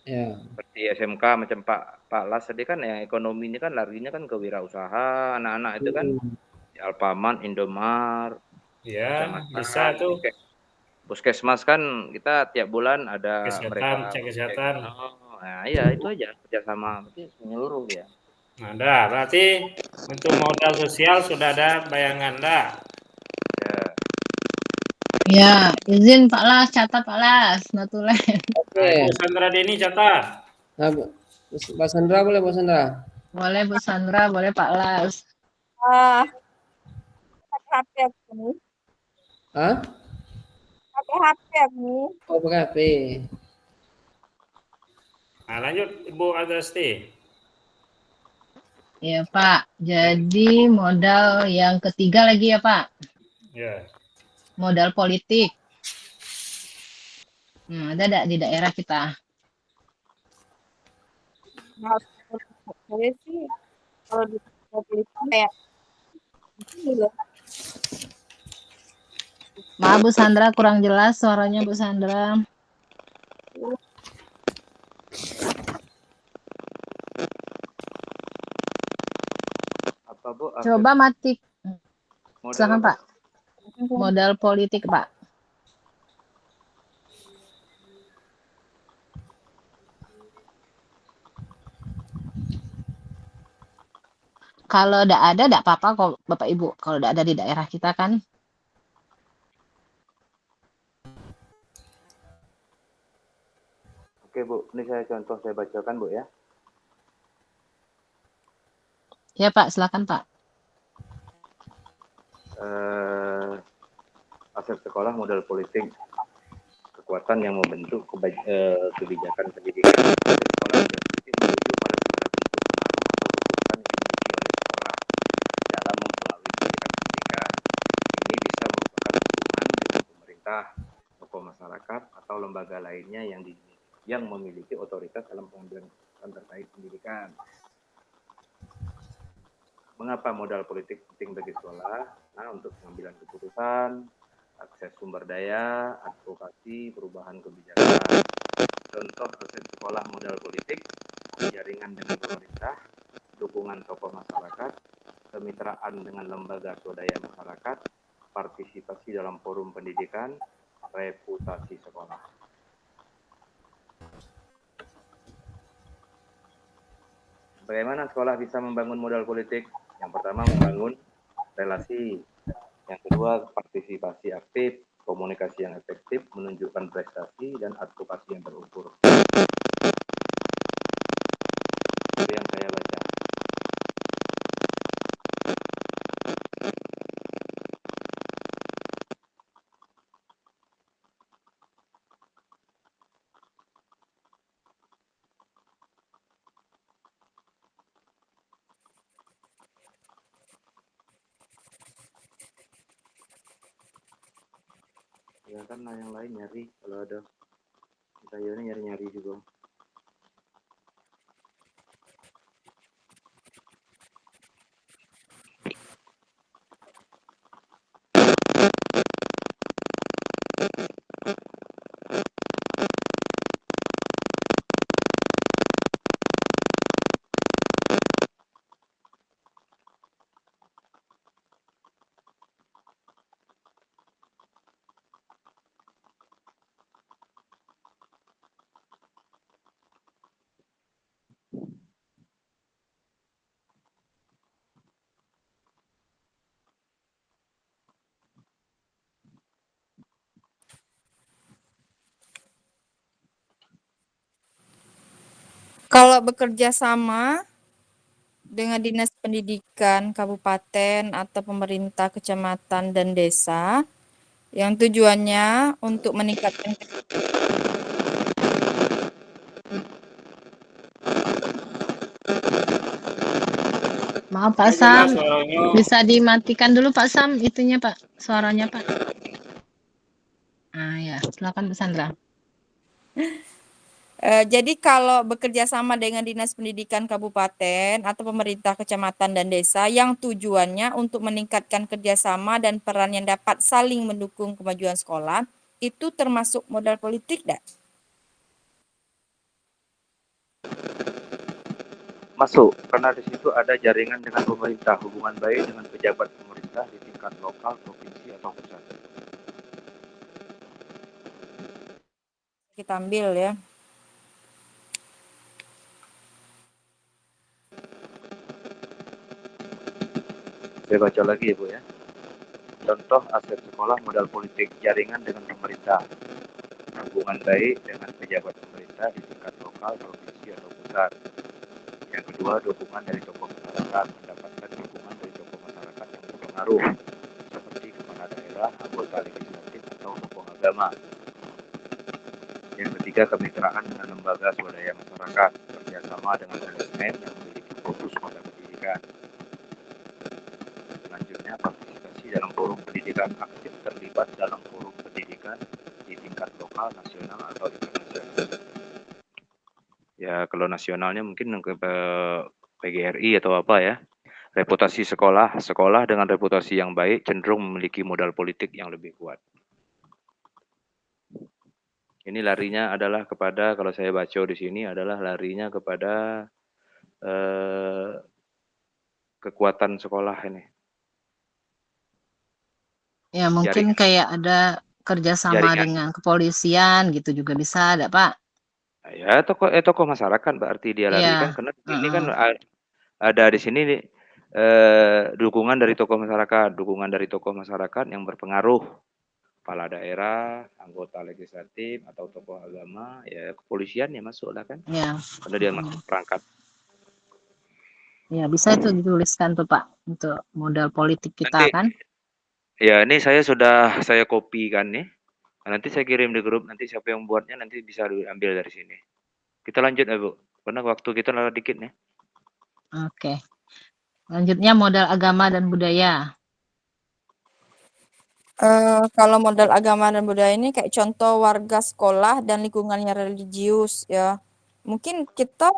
Ya. Seperti SMK macam Pak Las tadi kan yang ekonominya kan larinya kan ke wirausaha, anak-anak itu kan Alfamart, Indomart. Ya, bisa tuh. Puskesmas kan kita tiap bulan ada cek kesehatan. Nah, iya itu aja kerjasama berarti menyeluruh ya. Ada, berarti untuk modal sosial sudah ada bayangan dah. Ya, izin Pak Las, catat Pak Las, notulen. Oke. Bu Sandra Deni catat. Nah, Mbak Sandra boleh, Bu Sandra? Boleh Bu Sandra, boleh Pak Las. Pakai HP aku nih. Hah? Pakai HP aku nih. Oh, pakai HP. Nah, lanjut Ibu Adrasti. Ya Pak, jadi modal yang ketiga lagi ya Pak. Ya. Modal politik. Ada enggak di daerah kita? Nah, saya sih kalau di politik kayak Maaf Bu Sandra, kurang jelas suaranya Bu Sandra. Apa Bu? Coba mati. Silakan apa? Pak. Modal politik Pak. Kalau ada enggak apa-apa kok Bapak Ibu. Kalau enggak ada di daerah kita kan. Oke Bu, ini saya bacakan Bu ya. Ya Pak, silakan Pak. Aset sekolah modal politik, kekuatan yang membentuk kebijakan pendidikan sekolah merujuk pada segala bentuk pengaruh atau keputusan yang dimiliki oleh sekolah dalam mempengaruhi kebijakan pendidikan. Ini bisa merupakan hubungan dengan pemerintah, tokoh masyarakat, atau lembaga lainnya yang memiliki otoritas dalam pengambilan keputusan terkait pendidikan. Mengapa modal politik penting bagi sekolah? Nah, untuk pengambilan keputusan, akses sumber daya, advokasi, perubahan kebijakan. Contoh akses sekolah modal politik, jaringan dengan pemerintah, dukungan tokoh masyarakat, kemitraan dengan lembaga swadaya masyarakat, partisipasi dalam forum pendidikan, reputasi sekolah. Bagaimana sekolah bisa membangun modal politik? Yang pertama, membangun relasi. Yang kedua, partisipasi aktif, komunikasi yang efektif, menunjukkan prestasi, dan advokasi yang terukur. Itu yang saya baca. Ya kan yang lain nyari kalau ada. Saya ini nyari-nyari juga. Kalau bekerja sama dengan Dinas Pendidikan Kabupaten atau pemerintah kecamatan dan desa yang tujuannya untuk meningkatkan Maaf Pak Ini jelas Sam, suaranya. bisa dimatikan dulu Pak Sam itunya Pak, suaranya Pak. Ah ya, silakan Bu Sandra. Jadi kalau bekerja sama dengan Dinas Pendidikan Kabupaten atau pemerintah kecamatan dan desa yang tujuannya untuk meningkatkan kerjasama dan peran yang dapat saling mendukung kemajuan sekolah, itu termasuk modal politik tidak? Masuk, karena di situ ada jaringan dengan pemerintah, hubungan baik dengan pejabat pemerintah di tingkat lokal, provinsi, atau pusat. Kita ambil ya. Saya baca lagi ya Bu ya. Contoh aset sekolah modal politik, jaringan dengan pemerintah, hubungan baik dengan pejabat pemerintah di tingkat lokal, provinsi, atau pusat. Yang kedua, dukungan dari tokoh masyarakat, mendapatkan dukungan dari tokoh masyarakat yang berpengaruh, seperti kepala daerah, anggota legislatif, atau tokoh agama. Yang ketiga, kemitraan dengan lembaga swadaya masyarakat, kerjasama dengan LSM yang memiliki fokus pada pendidikan. Selanjutnya, partisipasi dalam forum pendidikan, aktif terlibat dalam forum pendidikan di tingkat lokal, nasional, atau internasional. Ya, kalau nasionalnya mungkin ke PGRI atau apa ya. Reputasi sekolah, sekolah dengan reputasi yang baik cenderung memiliki modal politik yang lebih kuat. Ini larinya adalah kepada, kalau saya baca di sini adalah larinya kepada kekuatan sekolah ini. Ya mungkin Jaringan. kayak ada kerjasama Jaringan. dengan kepolisian gitu juga bisa ada Pak. Ya, tokoh masyarakat berarti dia larikan, Iya, karena ini kan ada di sini dukungan dari tokoh masyarakat yang berpengaruh, kepala daerah, anggota legislatif, atau tokoh agama, ya kepolisian ya masuk lah kan, ya. karena dia masuk perangkat. Ya bisa itu dituliskan tuh Pak untuk modal politik kita Nanti, kan. ya ini saya kopikan nih, nanti saya kirim di grup, nanti siapa yang buatnya nanti bisa diambil dari sini. Kita lanjut ya Bu, karena waktu kita dikit nih. Oke. Lanjutnya modal agama dan budaya. Kalau modal agama dan budaya ini kayak contoh warga sekolah dan lingkungannya religius ya. Mungkin kita,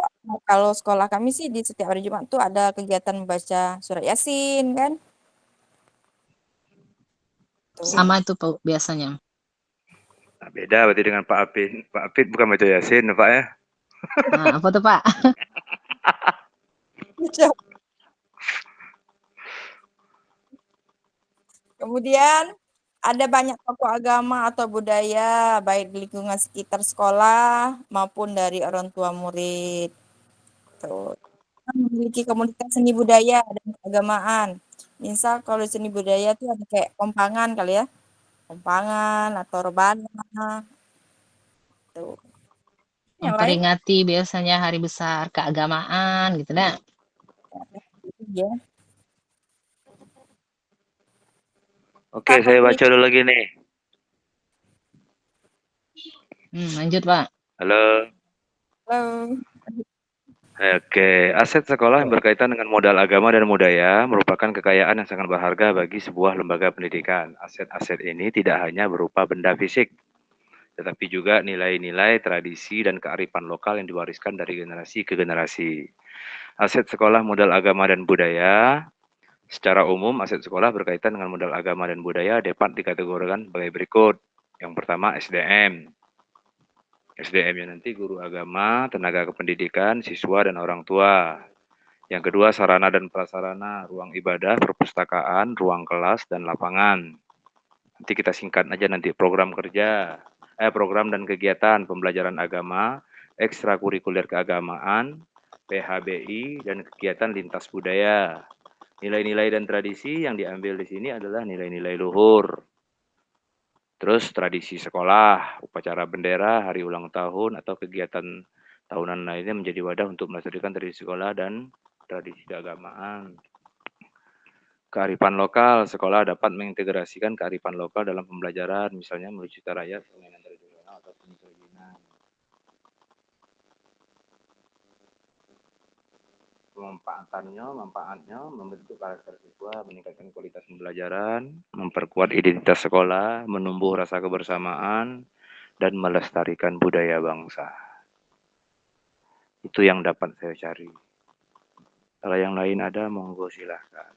kalau sekolah kami sih di setiap hari Jumat tuh ada kegiatan membaca surat Yasin kan. Tuh. Sama itu Pak biasanya. Nah, beda berarti dengan Pak Apit. Pak Apit bukan baca Yasin, Pak ya? Nah, apa tuh Pak? Kemudian ada banyak tokoh agama atau budaya baik di lingkungan sekitar sekolah maupun dari orang tua murid. Tuh. Kita memiliki komunitas seni budaya dan keagamaan. Misal kalau seni budaya tuh ada kayak kompangan kali ya. Kompangan atau rebana. Tuh. Yang lain Memperingati biasanya hari besar keagamaan gitu dah. ya. Oke, saya baca dulu lagi nih. Lanjut Pak. Halo. Halo. Oke, aset sekolah yang berkaitan dengan modal agama dan budaya merupakan kekayaan yang sangat berharga bagi sebuah lembaga pendidikan. Aset-aset ini tidak hanya berupa benda fisik, tetapi juga nilai-nilai, tradisi, dan kearifan lokal yang diwariskan dari generasi ke generasi. Aset sekolah modal agama dan budaya. Secara umum, aset sekolah berkaitan dengan modal agama dan budaya dapat dikategorikan sebagai berikut. Yang pertama, SDM. SDM-nya nanti guru agama, tenaga kependidikan, siswa, dan orang tua. Yang kedua, sarana dan prasarana, ruang ibadah, perpustakaan, ruang kelas, dan lapangan. Nanti kita singkat aja nanti program kerja, program dan kegiatan pembelajaran agama, ekstrakurikuler keagamaan, PHBI, dan kegiatan lintas budaya. Nilai-nilai dan tradisi yang diambil di sini adalah nilai-nilai luhur. Terus tradisi sekolah, upacara bendera, hari ulang tahun, atau kegiatan tahunan lainnya menjadi wadah untuk melestarikan tradisi sekolah dan tradisi keagamaan. Kearifan lokal, sekolah dapat mengintegrasikan kearifan lokal dalam pembelajaran, misalnya melalui cita raya, permainan tradisional, atau seni kerajinan. Manfaatnya membentuk karakter siswa, meningkatkan kualitas pembelajaran, memperkuat identitas sekolah, menumbuh rasa kebersamaan, dan melestarikan budaya bangsa. Itu yang dapat saya cari. Kalau yang lain ada, monggo silahkan.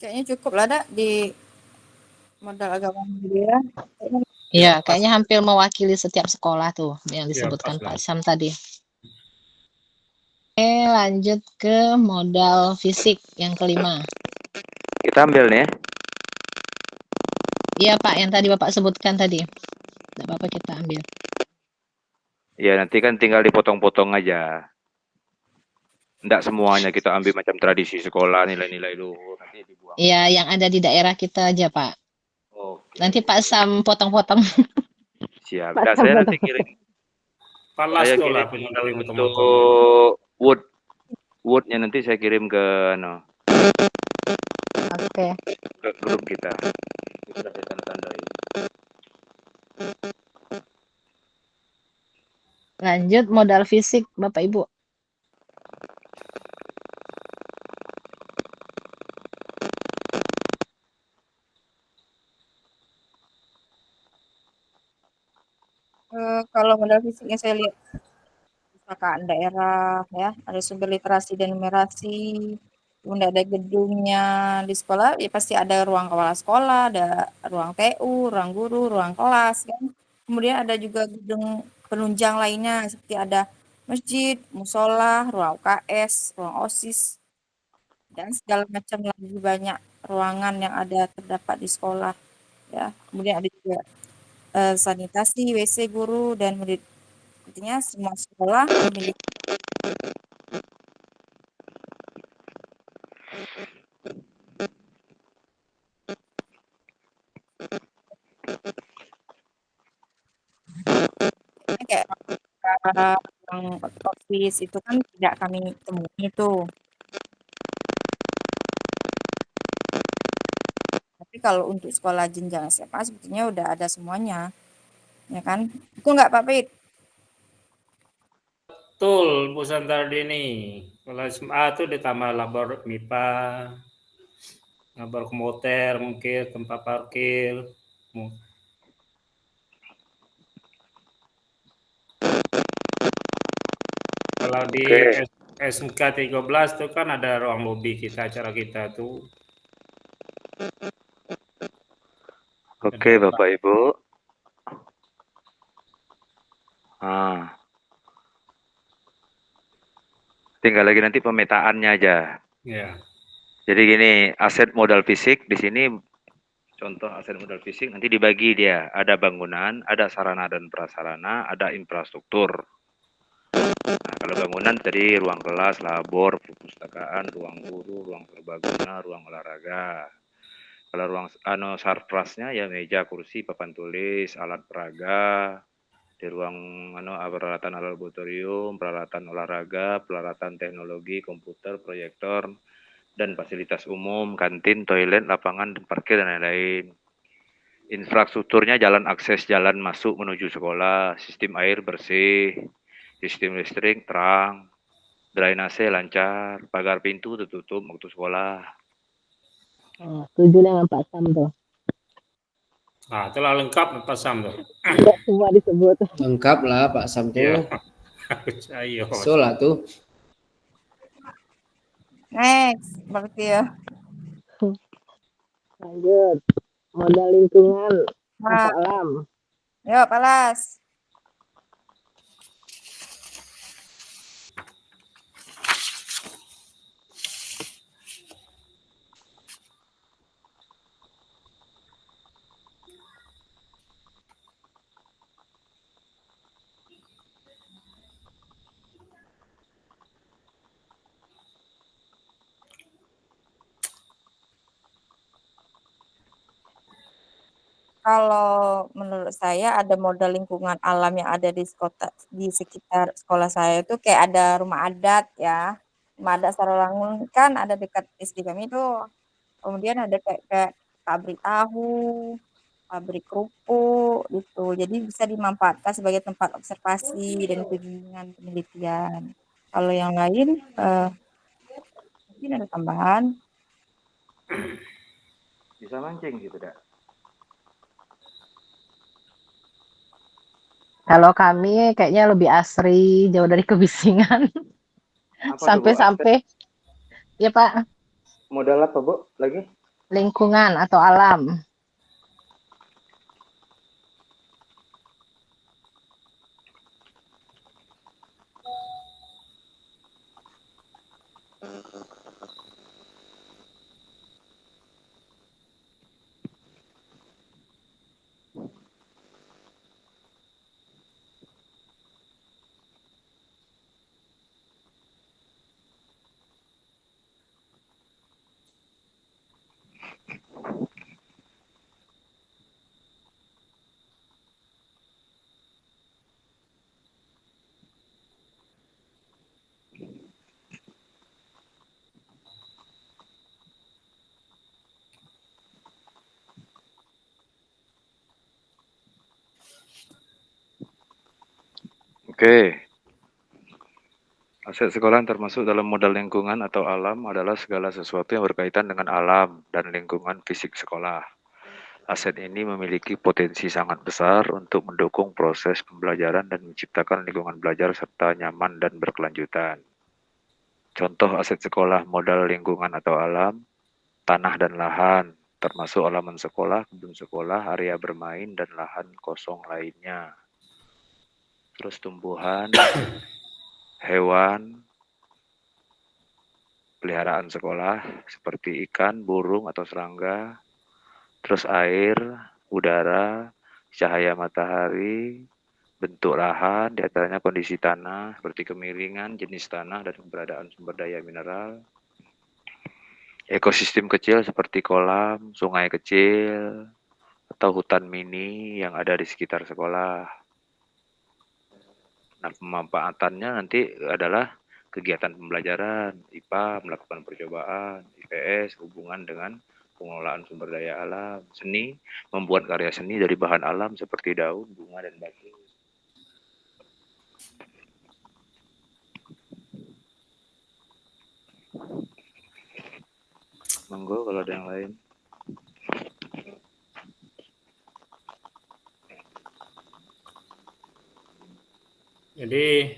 Kayaknya cukup lah dak di modal agama budaya. Iya, kayaknya hampir mewakili setiap sekolah tuh yang disebutkan pas Pak lah. Syam tadi. Oke, lanjut ke modal fisik yang kelima. Kita ambil nih. Iya Pak, yang tadi Bapak sebutkan tadi. Tidak apa-apa kita ambil. Ya nanti kan tinggal dipotong-potong aja. Tidak semuanya kita ambil macam tradisi sekolah, nilai-nilai luhur, nanti dibuang. Iya, yang ada di daerah kita aja Pak. Oke. Nanti Pak Sam potong-potong. Siap. Nah, saya nanti kirim. Palas Saya tuh lah kirim peninggal untuk potong-potong. woodnya nanti saya kirim ke Oke. ke grup kita. Itu sudah saya tanda-tandai. Lanjut modal fisik Bapak Ibu. Kalau modal fisiknya saya lihat perpustakaan daerah ya, ada sumber literasi dan numerasi, kemudian ada gedungnya di sekolah, ya pasti ada ruang kepala sekolah, ada ruang TU, ruang guru, ruang kelas kan. Kemudian ada juga gedung penunjang lainnya seperti ada masjid, musola, ruang UKS, ruang OSIS, dan segala macam lagi banyak ruangan yang ada terdapat di sekolah ya. Kemudian ada juga sanitasi, WC guru dan murid. Artinya semua sekolah memiliki kayak yang office itu kan tidak kami temui itu. Tapi kalau untuk sekolah jenjang SMA sebetulnya udah ada semuanya, ya kan? Itu enggak Pak Pit? Betul, Bu Santardini. Kalau SMA itu ditambah labor MIPA, berkomuter mungkin tempat parkir. Kalau di SMK 13 itu kan ada ruang lobby kita, acara kita tuh. Oke, Bapak Ibu. Tinggal lagi nanti pemetaannya aja. Ya. Jadi gini, aset modal fisik di sini, contoh aset modal fisik nanti dibagi dia. Ada bangunan, ada sarana dan prasarana, ada infrastruktur. Nah, kalau bangunan tadi ruang kelas, labor, perpustakaan, ruang guru, ruang serbaguna, ruang olahraga. Kalau ruang sarprasnya ya meja, kursi, papan tulis, alat peraga, di ruang peralatan laboratorium, peralatan olahraga, peralatan teknologi, komputer, proyektor, dan fasilitas umum, kantin, toilet, lapangan, dan parkir, dan lain-lain. Infrastrukturnya jalan akses jalan masuk menuju sekolah, sistem air bersih, sistem listrik terang, drainase lancar, pagar pintu tertutup waktu sekolah. Setuju dengan Pak Sam tuh. Nah, telah lengkap Pak Sam tuh. Tidak semua disebut. Lengkap lah Pak Sam tuh. Iya. Ayo. Solah tuh. Next, berarti ya. Lanjut. Modal lingkungan Nah, atau alam. yuk Palas. Kalau menurut saya ada modal lingkungan alam yang ada di sekitar sekolah saya itu kayak ada rumah adat ya. Rumah adat Sarawangun kan ada dekat SD kami tuh. Kemudian ada kayak pabrik tahu, pabrik kerupuk gitu. Jadi bisa dimanfaatkan sebagai tempat observasi dan bimbingan penelitian. Kalau yang lain mungkin ada tambahan. Bisa mancing gitu, Dak? Kalau kami kayaknya lebih asri, jauh dari kebisingan. Sampai-sampai, ya Pak. Modal apa, Bu? Lagi? Lingkungan atau alam. Oke. Aset sekolah yang termasuk dalam modal lingkungan atau alam adalah segala sesuatu yang berkaitan dengan alam dan lingkungan fisik sekolah. Aset ini memiliki potensi sangat besar untuk mendukung proses pembelajaran dan menciptakan lingkungan belajar serta nyaman dan berkelanjutan. Contoh aset sekolah modal lingkungan atau alam, tanah dan lahan, termasuk halaman sekolah, kebun sekolah, area bermain, dan lahan kosong lainnya. Terus tumbuhan, hewan, peliharaan sekolah seperti ikan, burung, atau serangga, terus air, udara, cahaya matahari, bentuk lahan, diantaranya kondisi tanah, seperti kemiringan, jenis tanah, dan keberadaan sumber daya mineral, ekosistem kecil seperti kolam, sungai kecil, atau hutan mini yang ada di sekitar sekolah. Nah, pemanfaatannya nanti adalah kegiatan pembelajaran, IPA, melakukan percobaan, IPS, hubungan dengan pengelolaan sumber daya alam, seni, membuat karya seni dari bahan alam seperti daun, bunga, dan batu. Monggo kalau ada yang lain. Jadi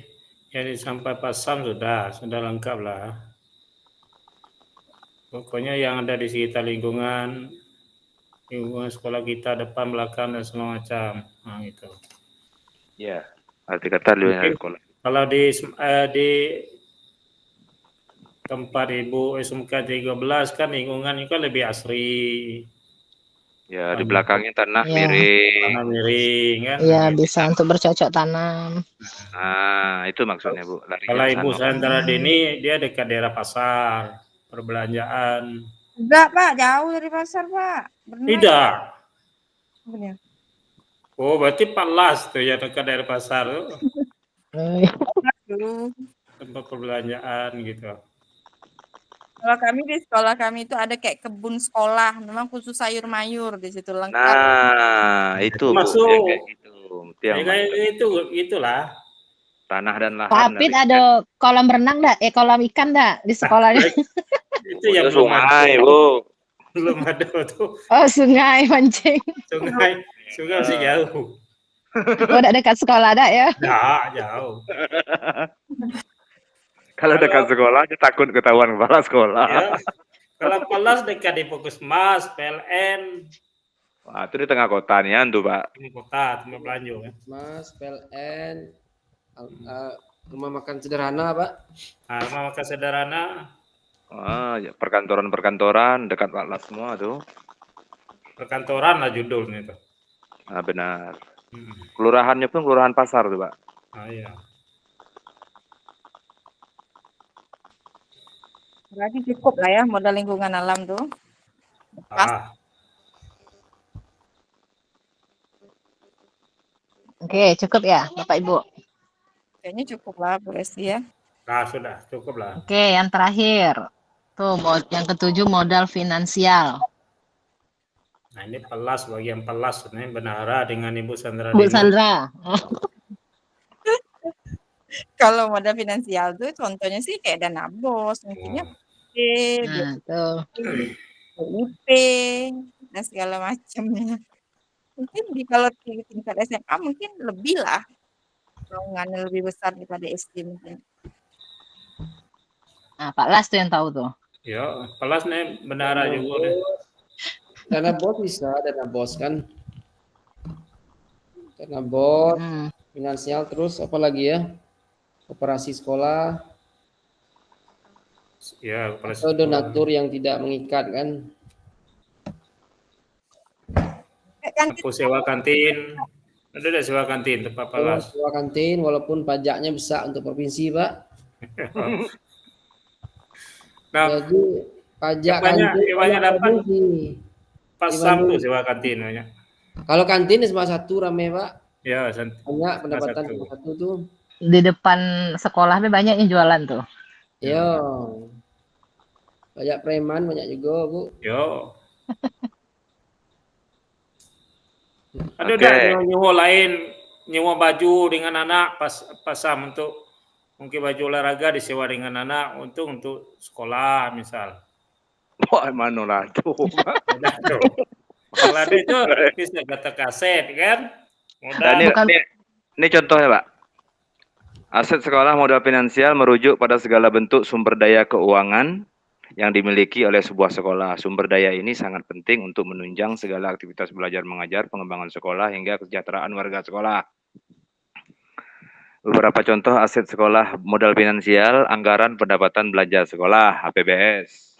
yang disampaikan Pak Sam sudah lengkap lah. Pokoknya yang ada di sekitar lingkungan sekolah kita, depan, belakang, dan segala macam. Nah, itu. Ya, arti kata lingkungan sekolah. Kalau di tempat Ibu SMK 13 kan lingkungannya kan lebih asri. Ya, di belakangnya tanah Ya. miring. Tanah miring kan. Ya, bisa untuk bercocok tanam. Nah, itu maksudnya Bu. Larinya Kalau ke Ibu sana. Sandra Deni dia dekat daerah pasar, perbelanjaan. Enggak, Pak, jauh dari pasar, Pak. Benar. Tidak. Benar. Oh, berarti Palas tuh ya dekat daerah pasar tuh. Aduh. Tempat perbelanjaan gitu. Kalau kami di sekolah kami itu ada kayak kebun sekolah, memang khusus sayur mayur di situ lengkap. Nah, itu Bu, Masuk. yang kayak gitu. Itu yang Kayak maksud. itulah. Tanah dan lahan. Tapi ada kolam renang enggak? Kolam ikan enggak di sekolahnya? Itu yang Itu sungai, Bu. belum ada tuh. Oh, sungai mancing. Sungai masih jauh. Oh, enggak dekat sekolah ada ya? Enggak, jauh. Kalau dekat sekolah aja takut ketahuan kepala sekolah. Ya. Kalau Palas dekat di Puskesmas, PLN. Wah, itu di tengah kota nih tuh, Pak. Ini kota, tempat belanja kan. Mas, PLN, rumah makan sederhana, Pak. Nah, rumah makan sederhana. Wah, ya, perkantoran dekat Pak semua tuh. Perkantoran lah judulnya itu. Nah, benar. Kelurahannya pun kelurahan pasar tuh, Pak. Ah, iya. Berarti cukup lah ya modal lingkungan alam tuh. Ah, Oke, cukup ya, Bapak Ibu. Kayaknya cukup lah Bu Lesti ya. nah sudah cukup lah. Oke, yang terakhir. Tuh, yang ketujuh modal finansial. Nah, ini bagian pelas ini Benara dengan Ibu Sandra Bu Deni. Sandra. Kalau modal finansial tuh contohnya sih kayak dana BOS, mungkinnya Nah, tuh. BIP dan segala macamnya. Mungkin kalau di tingkat SMA mungkin lebih lah. Naungannya lebih besar daripada SD mungkin. Nah, Pak Las tuh yang tahu tuh. Ya, pelas nih Benara juga deh. Dana bos bisa, dana bos kan. Dana bos, finansial, terus apa lagi ya? Operasi sekolah, Ya, atau donatur yang tidak mengikat kan. Aku sewa kantin. Ada sewa kantin tempat pelas. Sewa kantin walaupun pajaknya besar untuk provinsi, Pak. Nah, jadi pajak banyak dapat pas Sam tuh sewa kantin banyak. Kalau kantin cuma satu rame, Pak. Ya, banyak pendapatan cuma satu tuh. Di depan sekolah banyak yang jualan tuh. Yo. Banyak preman, banyak juga, Bu. Yo. Ada udah nyewa lain, nyewa baju dengan anak pas Sam untuk mungkin baju olahraga disewa dengan anak untuk sekolah misal. Wah, mana lah tuh. Kalau ada itu bisa kata kaset kan. Ini contohnya, Pak. Aset sekolah modal finansial merujuk pada segala bentuk sumber daya keuangan yang dimiliki oleh sebuah sekolah. Sumber daya ini sangat penting untuk menunjang segala aktivitas belajar mengajar, pengembangan sekolah, hingga kesejahteraan warga sekolah. Beberapa contoh aset sekolah modal finansial, anggaran pendapatan belanja sekolah, APBS.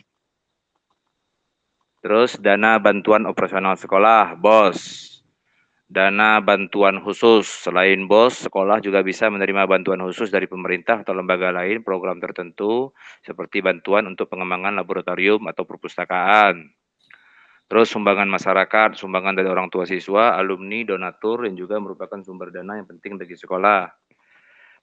Terus dana bantuan operasional sekolah, BOS. Dana bantuan khusus, selain BOS, sekolah juga bisa menerima bantuan khusus dari pemerintah atau lembaga lain, program tertentu, seperti bantuan untuk pengembangan laboratorium atau perpustakaan. Terus sumbangan masyarakat, sumbangan dari orang tua siswa, alumni, donatur, yang juga merupakan sumber dana yang penting bagi sekolah.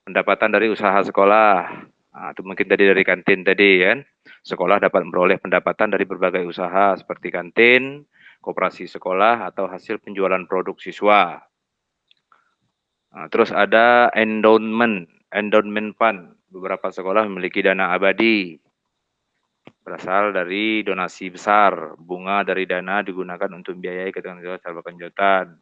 Pendapatan dari usaha sekolah, nah, itu mungkin tadi dari kantin tadi kan. Sekolah dapat memperoleh pendapatan dari berbagai usaha seperti kantin, koperasi sekolah, atau hasil penjualan produk siswa. Nah, terus ada endowment fund. Beberapa sekolah memiliki dana abadi. berasal dari donasi besar. Bunga dari dana digunakan untuk membiayai kegiatan kelanjutan.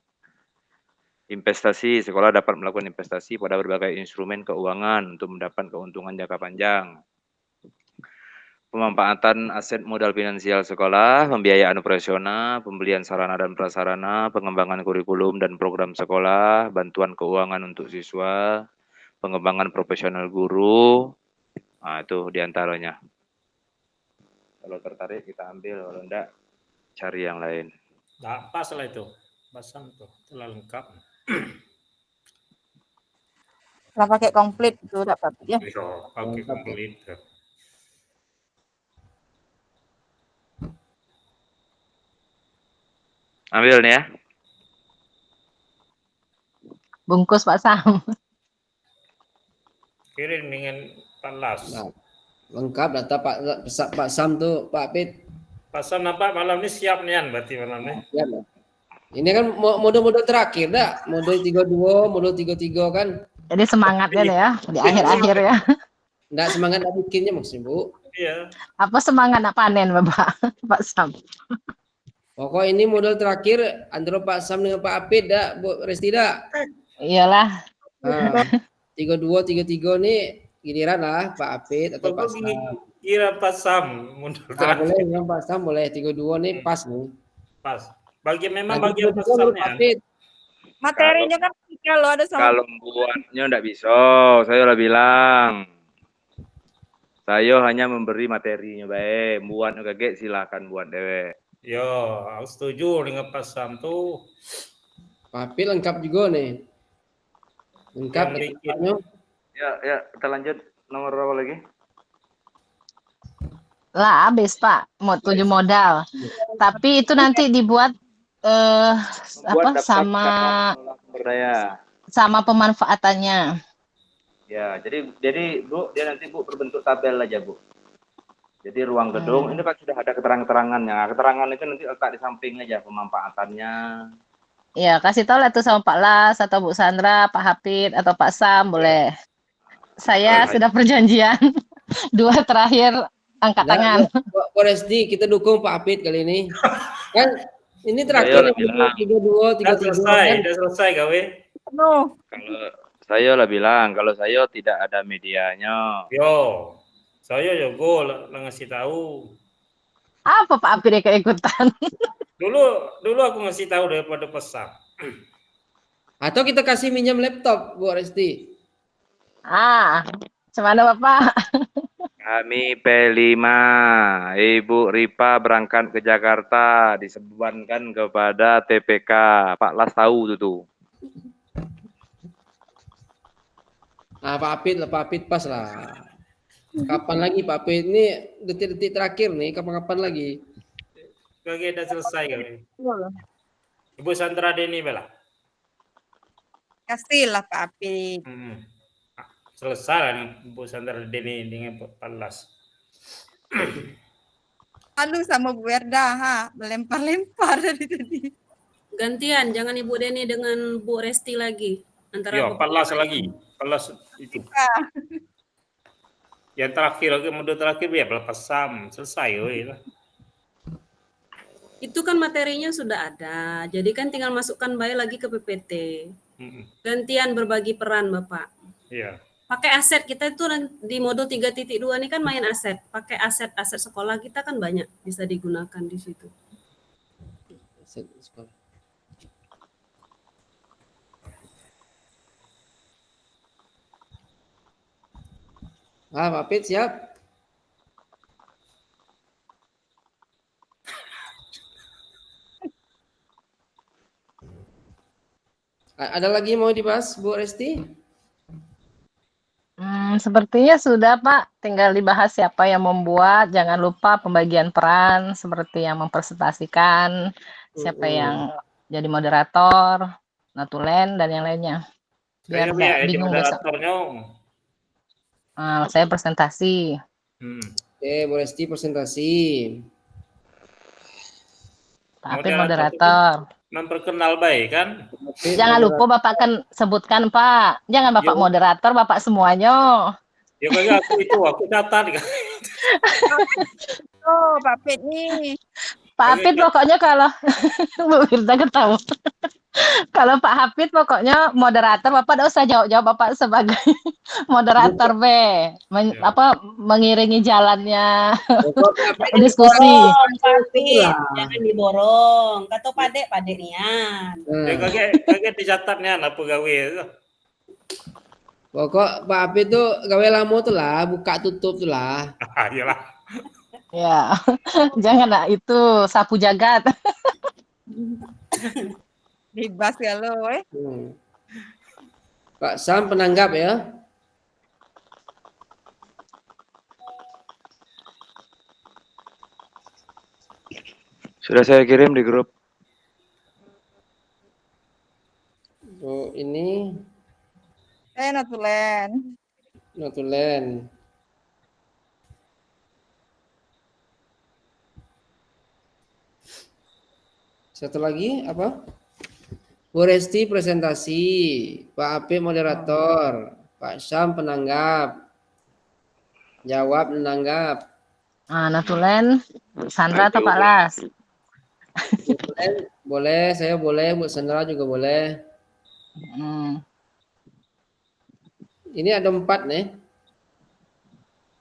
Investasi, sekolah dapat melakukan investasi pada berbagai instrumen keuangan untuk mendapat keuntungan jangka panjang. Pemanfaatan aset modal finansial sekolah, pembiayaan operasional, pembelian sarana dan prasarana, pengembangan kurikulum dan program sekolah, bantuan keuangan untuk siswa, pengembangan profesional guru. Nah, itu diantaranya. Kalau tertarik kita ambil, kalau enggak cari yang lain. Nah, pas lah itu. Pasam tuh, telah lengkap. Kalau pakai komplit itu dapat ya. Bisa pakai komplit. Ambil nih ya. Bungkus Pak Sam. Kirim dengan 14. Nah, lengkap data Pak Sam tuh, Pak Apit. Pasal nampak malam ini siap nian berarti malam ini. Ya, ini kan mode-mode terakhir dah, mode 32, mode 33 kan. Jadi semangatnya deh ya di akhir-akhir ya. Enggak semangat nak bikinnya maksudnya, Bu. Iya. Apa semangat nak panen Bapak Pak Sam? Pokok ini modal terakhir antara Pak Sam dengan Pak Apit dah, Bu Resti dah. Iyalah. Nah, 32, 33 nih giliran lah Pak Apit atau Pak Sam. Kira pasam mundur Nah, boleh yang Pak Sam boleh 32 nih pas nih. pas. Bagi memang Nanti bagian 32 pasamnya. Pak Apit. Materinya kan kalau ada sama Kalau buatnya enggak bisa, saya udah bilang. Saya hanya memberi materinya baik, buat kaget silakan buat dewek. Yo, aku setuju dengan pasam tuh. Pak Apit lengkap juga nih. Lengkap Yang bikin. datanya. Ya, kita lanjut nomor berapa lagi? Lah habis Pak, mau 7 modal. Tapi itu nanti dibuat apa Buat sama berdaya. sama pemanfaatannya. Ya, jadi Bu, dia nanti Bu berbentuk tabel aja, Bu. Jadi ruang gedung ini kan sudah ada keterangan-keterangannya. Keterangan itu nanti letak di samping aja pemanfaatannya. Ya, kasih tahu lah tuh sama Pak Las atau Bu Sandra, Pak Hafid atau Pak Sam boleh. Saya sudah perjanjian 2 terakhir angkat tangan. Bu Resti, kita dukung Pak Apit kali ini. Kan ini terakhir 32, 33 kan. Udah selesai gawe. penuh. Kalau saya lah bilang, kalau saya tidak ada medianya. Yo, saya jago lah ngasih tahu. Apa Pak Hafid ikut-ikutan? Dulu aku ngasih tahu daripada pesan. Atau kita kasih minjam laptop, Bu Resti. Gimana Bapak? Kami P5, Ibu Ripa berangkat ke Jakarta, disebankan kepada TPK. Pak Las tahu tuh. Nah, Pak Apit pas lah. Kapan lagi Pak Apit? Ini detik-detik terakhir nih, kapan-kapan lagi? Oke, udah selesai gawe. Ibu Sandra Deni bela. Kasih lah Pak Apit. Selesai lah Ibu Sandra Deni dengan Palas. Aduh sama Bu Erda, melempar-lempar dari tadi. Gantian, jangan Ibu Deni dengan Bu Resti lagi. Antara Yo, Palas lagi. Palas itu. Yang terakhir lagi, modul terakhir ya Pasam. Selesai lah. itu kan materinya sudah ada. Jadi kan tinggal masukkan bayi lagi ke PPT. Gantian berbagi peran Bapak. Iya. Pakai aset kita itu di modul 3.2 ini kan main aset. Pakai aset-aset sekolah kita kan banyak bisa digunakan di situ. Aset sekolah. Pak Apit siap? Ada lagi mau dibahas, Bu Resti? Sepertinya sudah Pak, tinggal dibahas siapa yang membuat, jangan lupa pembagian peran seperti yang mempresentasikan, siapa yang jadi moderator, notulen, dan yang lainnya. Biar nggak bingung besok. Saya presentasi. Oke, Bu Resti presentasi. Tapi moderator. Memperkenal baik kan? Jangan lupa Bapak kan sebutkan Pak. Jangan Bapak moderator, Bapak semuanya. Ya kayak aku catat. tuh Pak Pit nih. Pak Hafid pokoknya kalau Bu Firda ketawa. Kalau Pak Hafid pokoknya moderator, Bapak tidak usah jawab-jawab, Bapak sebagai moderator B, Ya. mengiringi jalannya Pokoknya diskusi. Diborong, Pak Pit. Itulah. Jangan diborong. Kata padek nian. Ya Nah, kaget dicatatnya apa gawe itu. pokok Pak Apit tuh gawe lamo tuh lah, buka tutup tuh lah. Iyalah. Ya, jangan lah itu sapu jagat. Bebas ya lo, Pak Sam penanggap ya. Sudah saya kirim di grup. Oh, ini Notulen. notulen. Satu lagi apa? Bu Resti presentasi, Pak Apit moderator, Pak Sam penanggap, jawab menanggap. Nah, Natulen, Sandra atau Pak Las? Boleh, saya boleh, Bu Sandra juga boleh. Ini ada 4 nih.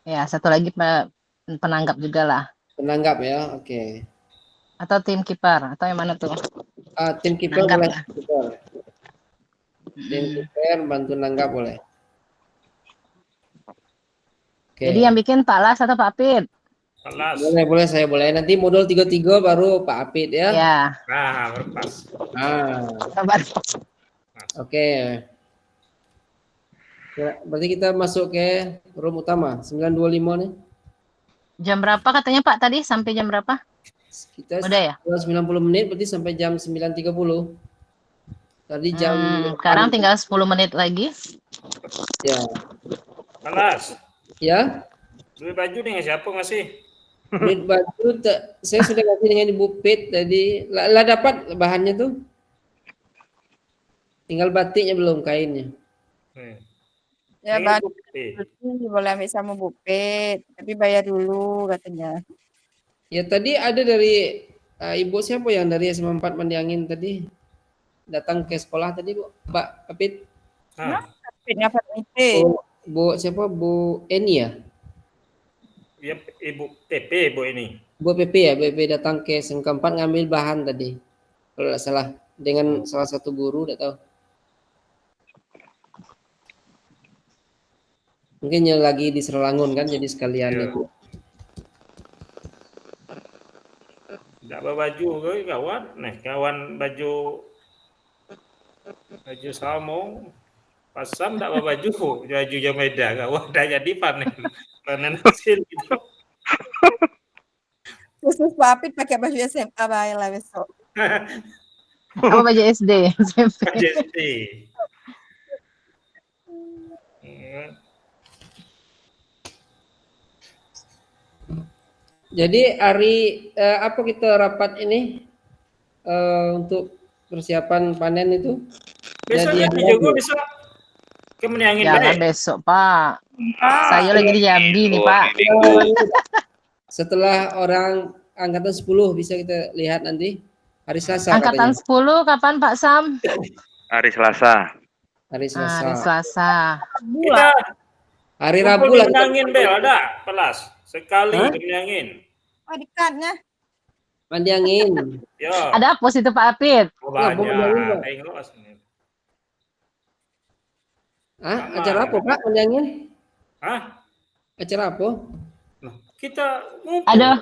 Ya, satu lagi penanggap juga lah. Penanggap ya, oke. Atau tim kiper, atau yang mana tuh? Tim kiper Nanggap boleh. ya? Kiper. Tim kiper bantu nanggap boleh. Oke. Jadi yang bikin Pak Las atau Pak Apit? Kelas. Boleh, saya boleh. Nanti modul 33 baru Pak Apit ya. Ya. Nah, berpas. Sabar. Oke. Ya, berarti kita masuk ke room utama 925 nih. Jam berapa katanya Pak tadi? Sampai jam berapa? Kita Udah ya? 90 menit berarti sampai jam 9.30. Tadi jam sekarang tinggal 10 menit lagi. Ya. Kelas. Ya. Beli baju dengan siapa ngasih? Beli baju saya sudah kasih dengan Ibu Pit tadi. Lah dapat bahannya tuh. Tinggal batiknya belum kainnya. Ya bahan boleh ambil sama Bu Pit, tapi bayar dulu katanya. Ya tadi ada dari Ibu siapa yang dari SMA 4 Mandiangin tadi datang ke sekolah tadi Bu, Mbak Apit. Pitnya itu. Bu siapa Bu Eni ya? Ya Ibu PP Bu ini. Bu PP ya, Bu PP datang ke SMK 4 ngambil bahan tadi. Kalau tidak salah dengan salah satu guru, tidak tahu. Mungkin yang lagi di Serolangun kan, jadi sekalian itu. Tidak bawa baju kawan, kawan baju samo, pasam tidak bawa baju Jameda kawan dah jadi panen hasil gitu. Khusus Pak Apit pakai baju SMA baiklah besok. Apa baju SD? Baju SD. Jadi hari apa kita rapat ini untuk persiapan panen itu? Besok Jadi juga besok kemenangin Jangan besok Pak. Saya lagi di Jambi nih Pak. Setelah orang angkatan 10 bisa kita lihat nanti hari Selasa. Angkatan katanya. 10 kapan Pak Sam? Hari Selasa. Hari Selasa. Hari Selasa. Kita Hari Rabu lah. Kemenangin bel ada pelas sekali kemenangin. Oh dekatnya. Mandiangin. Ya. Ada pos itu Pak Apit. Banyak. Acara apa Pak Mandiangin? Acara apa? Kita Ada.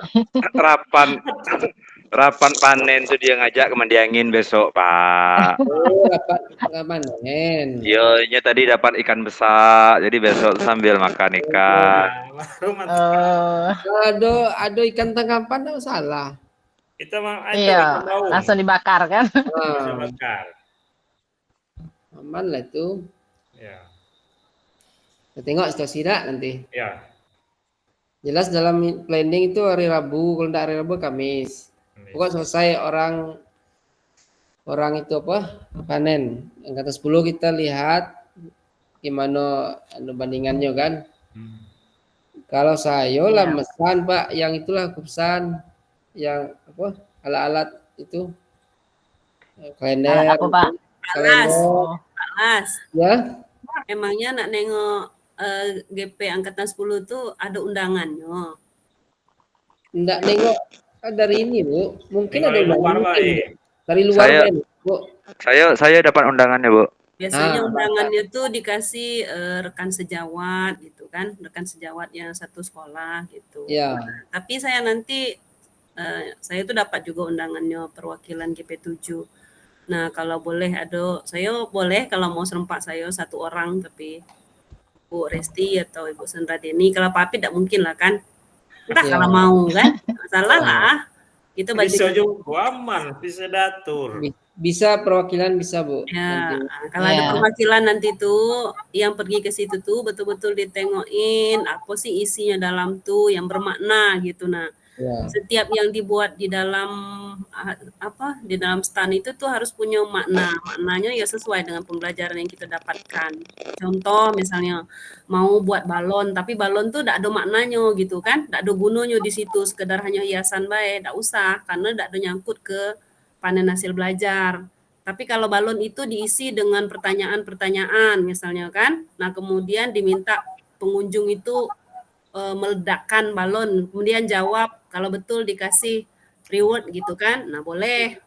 Rapan panen tuh dia ngajak ke Mandiangin besok Pak. Oh, rapat panen. Iya, tadi dapat ikan besar, jadi besok sambil makan ikan. Ada ikan tangkapan tidak salah. Kita iya, langsung dibakar kan? Dibakar. Aman lah itu. Ya. Kita tengok situasi dah nanti. Ya. Jelas dalam planning itu hari Rabu, kalau tidak hari Rabu Kamis. Pokoknya selesai orang itu apa panen. Angkatan 10 kita lihat gimana bandingannya kan. Kalau saya lah Iya. mesan Pak, yang itulah aku pesan, yang apa alat-alat itu Alat kalender, apa, Pak? Alas, Oh, alas. ya Emangnya nak nengok GP angkatan 10 tuh ada undangannya. enggak nengok dari ini Bu, mungkin Nengok ada dari luar, undangan Pak, mungkin, Bu. Dari luar Saya- band Bu. Saya dapat undangannya, Bu. Biasanya Ah, undangannya tuh dikasih rekan sejawat gitu kan, rekan sejawat yang satu sekolah gitu. ya Tapi saya nanti saya tuh dapat juga undangannya perwakilan GP7. Nah, kalau boleh saya boleh kalau mau serempak saya satu orang, tapi Bu Resti atau Ibu Sandra Deni, kalau Pak Apit tidak mungkin lah kan. Entah Ya. kalau mau kan, masalah lah. Itu Bisa bagi juga aman, bisa datur. bisa perwakilan bisa Bu. ya, Nanti. kalau ada Ya. perwakilan nanti tuh yang pergi ke situ tuh betul-betul ditengokin apa sih isinya dalam tuh yang bermakna gitu. Nah, Ya. setiap yang dibuat di dalam di dalam stand itu tuh harus punya maknanya ya sesuai dengan pembelajaran yang kita dapatkan. Contoh misalnya mau buat balon, tapi balon tuh tidak ada maknanya gitu kan, tidak ada gunanya di situ, sekedar hanya hiasan baik, tidak usah karena tidak ada nyangkut ke panen hasil belajar. Tapi kalau balon itu diisi dengan pertanyaan-pertanyaan misalnya kan, nah kemudian diminta pengunjung itu meledakkan balon, kemudian jawab, kalau betul dikasih reward gitu kan, nah boleh,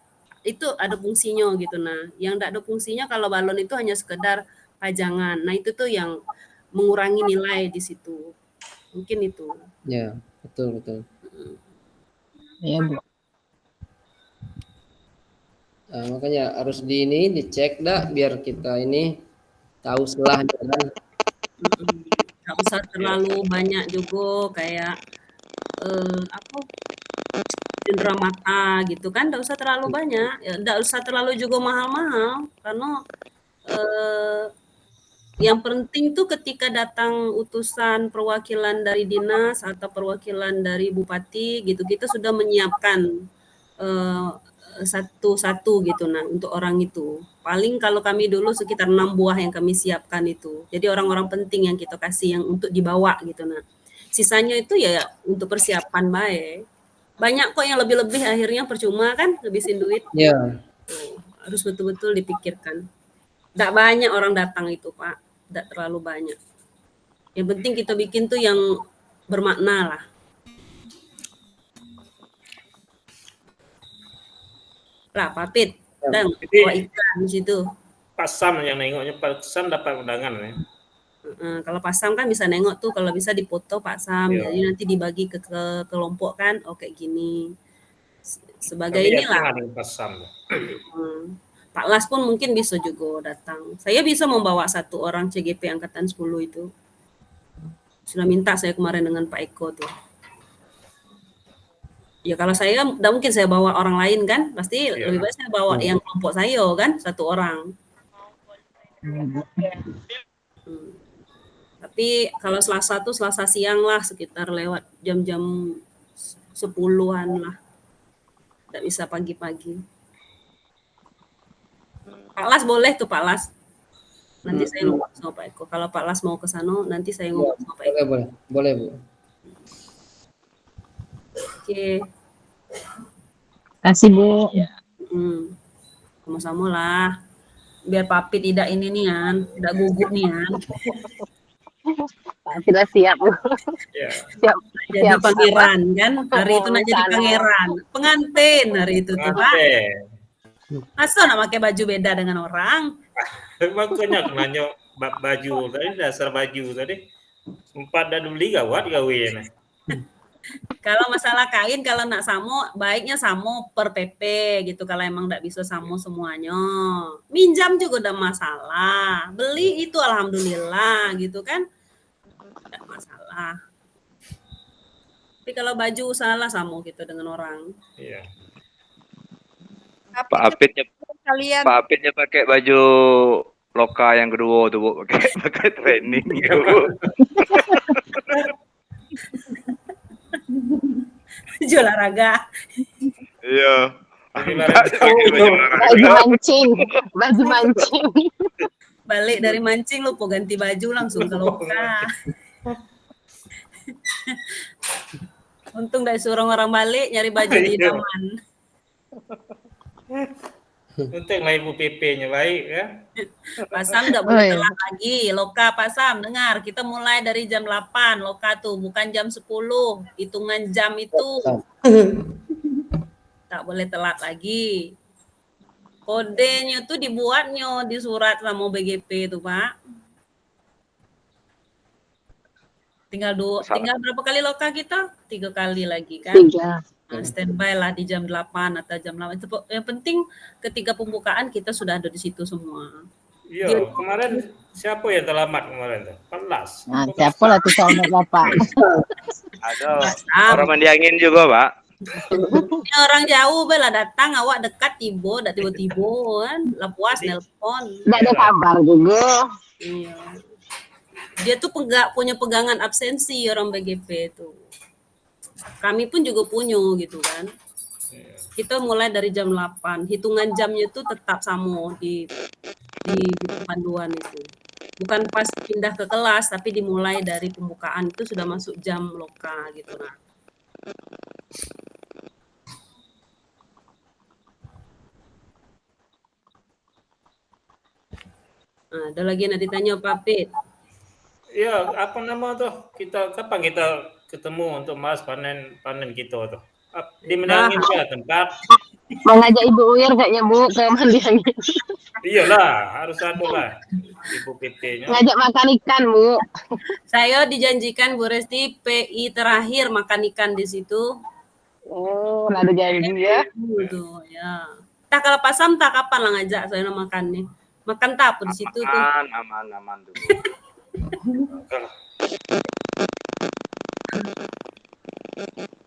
itu ada fungsinya gitu. Nah yang tidak ada fungsinya kalau balon itu hanya sekedar pajangan, nah itu tuh yang mengurangi nilai di situ, mungkin itu. Ya, betul. iya, Bu. Nah, makanya harus dicek dah biar kita ini tahu selahnya kan. Nggak usah terlalu banyak juga kayak cendera mata gitu kan, nggak usah terlalu banyak, ya, nggak usah terlalu juga mahal-mahal karena yang penting tuh ketika datang utusan perwakilan dari dinas atau perwakilan dari bupati gitu, kita sudah menyiapkan satu-satu gitu. Nah untuk orang itu paling kalau kami dulu sekitar 6 buah yang kami siapkan itu, jadi orang-orang penting yang kita kasih yang untuk dibawa gitu. Nah sisanya itu ya untuk persiapan baik. Banyak kok yang lebih-lebih akhirnya percuma kan, habisin duit. Ya, Harus betul-betul dipikirkan. Tidak banyak orang datang itu Pak, tidak terlalu banyak. Yang penting kita bikin tuh yang bermakna lah. Lah Pak Apit, dan bawa ikan di situ. Pasam yang nengoknya, Pasam dapat undangan ya. Kalau Pasam kan bisa nengok tuh, kalau bisa dipoto Pasam, Iya. jadi nanti dibagi ke kelompok kan, oh kayak gini. Sebagai Kami inilah. datang ada Pasam. Pak Las pun mungkin bisa juga datang. Saya bisa membawa satu orang CGP angkatan 10 itu. Sudah minta saya kemarin dengan Pak Eko tuh. Ya kalau saya tidak mungkin saya bawa orang lain kan, pasti lebih baik saya bawa yang kelompok saya kan, satu orang. Tapi kalau Selasa tuh Selasa siang lah, sekitar lewat jam-jam 10-an lah. Tidak bisa pagi-pagi. Pak Las boleh tuh Pak Las. Nanti saya ngomong sama Pak Eko. Kalau Pak Las mau ke sana, nanti saya ngomong sama Pak Eko. boleh Bu. Oke. Kasih, Bu. Sama-sama lah. Biar Pak Apit tidak ini nih kan, tidak gugup nih kan. Sudah siap, Bu. Ya. Siap. Jadi Siap, pangeran kan, hari itu nak jadi Sana. pangeran. Pengantin hari itu tuh Pak. Ngante. Masa nak pakai baju beda dengan orang? Makanya nanya baju tadi, dasar baju tadi. Sempat dah beli gawat gawe. Kalau masalah kain, kalau nak samo, baiknya samo per PP gitu. Kalau emang nggak bisa samo semuanya, minjam juga udah masalah. Beli itu alhamdulillah gitu kan, nggak masalah. Tapi kalau baju salah samo gitu dengan orang. Iya. Pak Apitnya Kalian Pak Apitnya pakai baju loka yang kedua tuh, Bu. Pakai training gitu, Bu. Baju olahraga. Iya. Baju mancing. Baju mancing. Balik dari mancing lupa ganti baju langsung ke loka. Untung dari suruh orang balik nyari baju di Iya. taman. Untung lah Ibu PP-nya baik ya. Pak Sam nggak Oh boleh iya. telat lagi. Loka Pak Sam, dengar, kita mulai dari jam 8 Loka tuh, bukan jam 10. Hitungan jam itu tak boleh telat lagi. Kodenya tuh dibuatnya di surat sama BGP tuh Pak. Tinggal berapa kali Loka kita? 3 kali lagi kan? 3. Nah, standby lah di jam 8 atau jam 8. Itu yang penting ketika pembukaan kita sudah ada di situ semua. Iya, kemarin siapa yang terlambat kemarin tuh? 14. Nah, siapa lah tuh soalnya Bapak? Ada Sam. orang mandi angin juga, Pak. Ini orang jauh bela datang, awak dekat tiba-tiba kan, lah puas nelpon. Nggak ada kabar juga. Iya. Dia tuh punya pegangan absensi orang BGP itu. Kami pun juga punya gitu kan. Kita mulai dari jam 8. Hitungan jamnya itu tetap sama di panduan itu. Bukan pas pindah ke kelas, tapi dimulai dari pembukaan itu sudah masuk jam Loka gitu nah. Nah, ada lagi yang ditanya Pak Pit. Iya, apa nama tuh? Kapan kita ketemu untuk bahas panen kita tuh? Di Menangin ya tempat. Mengajak Ibu Uyer kayaknya Bu ke mandi angin. Iyalah, harus ada lah Ibu PT-nya. Ngajak makan ikan Bu. Saya dijanjikan Bu Resti PI terakhir makan ikan di situ. Oh, ada janji ya. Tuh, ya. Tak kalau pasam tak kapan lah ngajak saya makan nih. Makan tak apa di situ tuh. Aman tuh.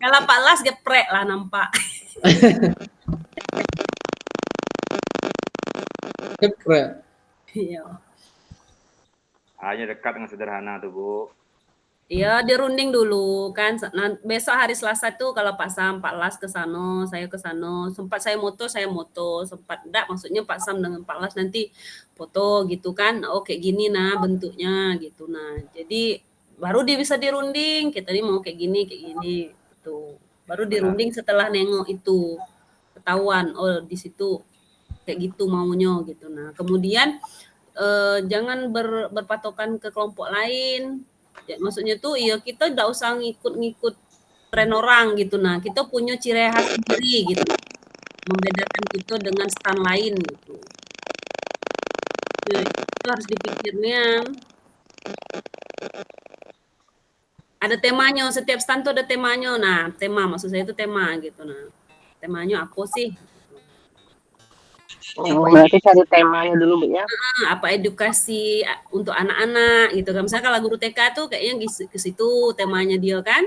Kalau Pak Las geprek lah nampak. Keren. Iya. Hanya dekat dengan sederhana tuh, Bu. Iya, dirunding dulu kan. Nah, besok hari Selasa tuh kalau Pak Sam, Pak Las ke sana, saya ke sana. Sempat saya moto, sempat enggak, maksudnya Pak Sam dengan Pak Las nanti foto gitu kan. Oh, kayak gini nah bentuknya gitu. Nah, jadi baru dia bisa dirunding, kita ini mau kayak gini gitu. Baru dirunding setelah nengok itu. Ketahuan oh di situ kayak gitu maunya gitu. Nah, kemudian jangan berpatokan ke kelompok lain. Ya, maksudnya tuh ya kita enggak usah ngikut tren orang gitu. Nah, kita punya ciri khas sendiri gitu. Membedakan kita dengan stand lain gitu. Nah, itu harus dipikirnya. Ada temanya, setiap stand tuh ada temanya. Nah, tema maksud saya itu tema gitu. Nah, temanya apa sih? Berarti cari temanya dulu Bu ya. Apa edukasi untuk anak-anak gitu kan. Misalnya kalau guru TK tuh kayaknya ke situ temanya dia kan.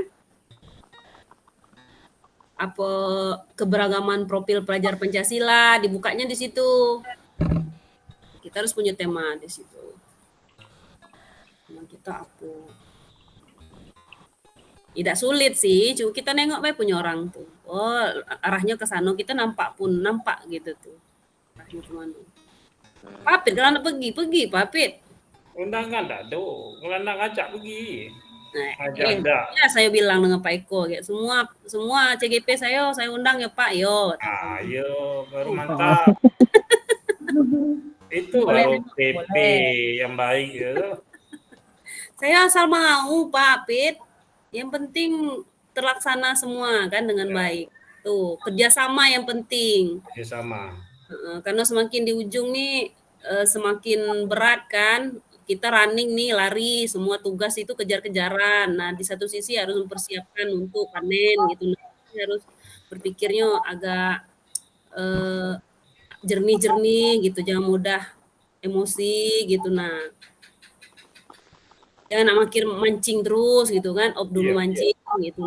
Apa keberagaman profil pelajar Pancasila dibukanya di situ. Kita harus punya tema di situ. Nah, kita apa? Tidak sulit sih, cuma kita nengok baik punya orang tuh. Oh, arahnya ke sana, kita nampak gitu tuh. Arahnya kemana? Papit, kalau nak pergi Papit. Undangan dah tuh, kalau nak ngajak pergi. Nah, ya saya bilang dengan Pak Eko, kayak semua CGP saya undang ya Pak, yo. Ayo, baru mantap. Itu baru PP yang baik gitu. Saya asal mau Pak Pit, yang penting terlaksana semua kan dengan baik. Tuh, kerjasama yang penting. Kerjasama. Karena semakin di ujung nih semakin berat kan, kita running nih lari, semua tugas itu kejar-kejaran. Nah, di satu sisi harus mempersiapkan untuk panen gitu. Nah, harus berpikirnya agak jernih-jernih gitu, jangan mudah emosi gitu. Nah, jangan makin mancing terus gitu kan, dulu mancing gitu.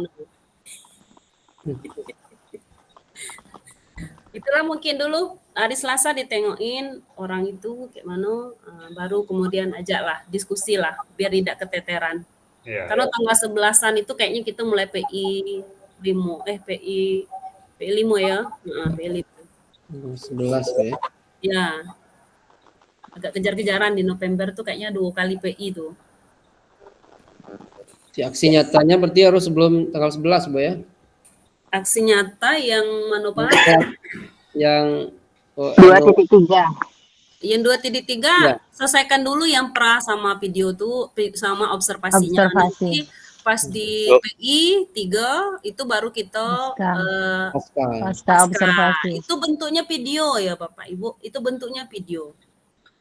Itulah mungkin dulu hari Selasa ditengokin orang itu kayak mana, baru kemudian ajaklah diskusi lah biar tidak keteteran. Karena tanggal 11-an itu kayaknya kita mulai PI 5 ya. PI 11 ya. Ya. Agak kejar-kejaran di November tuh kayaknya 2 kali PI tuh. Si aksi nyatanya berarti harus sebelum tanggal 11, Bu ya? Aksi nyata yang mana Pak? Yang 2.3. Yang 2.3 Ya. selesaikan dulu yang pra sama video tuh sama observasinya. Observasi. Nanti pas di PI 3 itu baru kita pasca. Pasca observasi. Itu bentuknya video ya Bapak Ibu. Itu bentuknya video.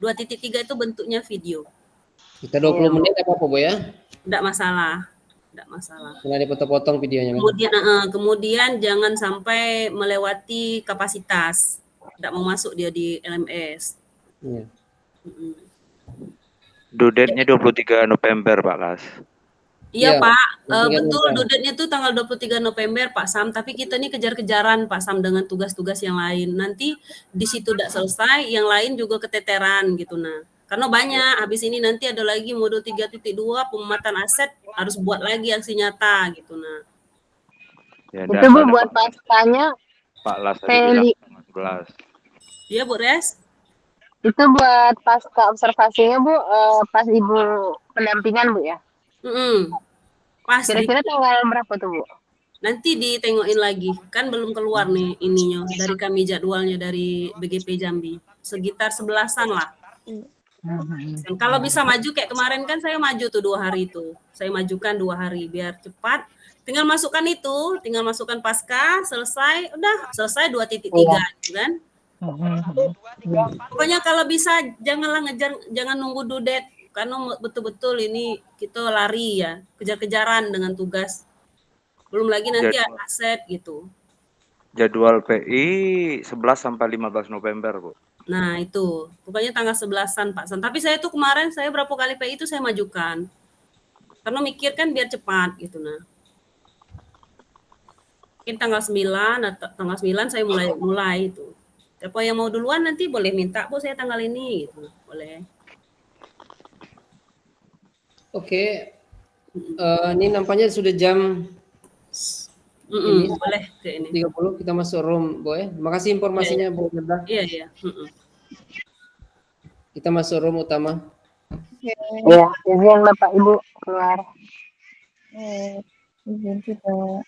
2.3 itu bentuknya video. Kita 20 menit apa Bu ya? Enggak masalah. Enggak masalah. Karena dipotong-potong videonya kan. Kemudian jangan sampai melewati kapasitas. Enggak mau masuk dia di LMS. Iya. Due date-nya 23 November Pak Las. Iya Iya, Pak, 23 betul November. due date-nya tuh tanggal 23 November Pak Sam, tapi kita nih kejar-kejaran Pak Sam dengan tugas-tugas yang lain. Nanti di situ udah selesai, yang lain juga keteteran gitu nah. Karena banyak, habis ini nanti ada lagi modul 3.2 pemetaan aset harus buat lagi aksi nyata gitu nah. Ya, Itu Bu buat paskanya Pak Las tadi bilang 11. Iya Bu Res? itu buat pasca observasinya Bu, pas Ibu pendampingan Bu ya. Pas Kira-kira tanggal berapa tuh Bu? nanti ditengokin lagi, kan belum keluar nih ininya dari kami jadwalnya dari BGP Jambi, sekitar 11-an lah. Kalau bisa maju kayak kemarin kan saya maju tuh 2 hari itu, saya majukan 2 hari biar cepat. Tinggal masukkan itu, tinggal masukkan pasca, selesai, udah selesai 2.3 gitu kan. Pokoknya kalau bisa janganlah jangan nunggu due date karena betul-betul ini kita lari ya, kejar-kejaran dengan tugas. Belum lagi nanti ada aset gitu. Jadwal PI 11 sampai 15 November, Bu. Nah, itu. Pokoknya tanggal 11-an, Pak San. Tapi saya tuh kemarin saya berapa kali PI itu saya majukan. Karena mikir kan biar cepat gitu nah. Mungkin tanggal 9 atau tanggal 9 saya mulai itu. Siapa yang mau duluan nanti boleh minta, Bu, saya tanggal ini gitu. Boleh. Oke. Ini nampaknya sudah jam ini boleh ke ini. 30 kita masuk room, Bu ya. Terima kasih informasinya Bu Firda. Iya. Kita masuk room utama. Iya, izin Bapak Ibu keluar. Izin juga.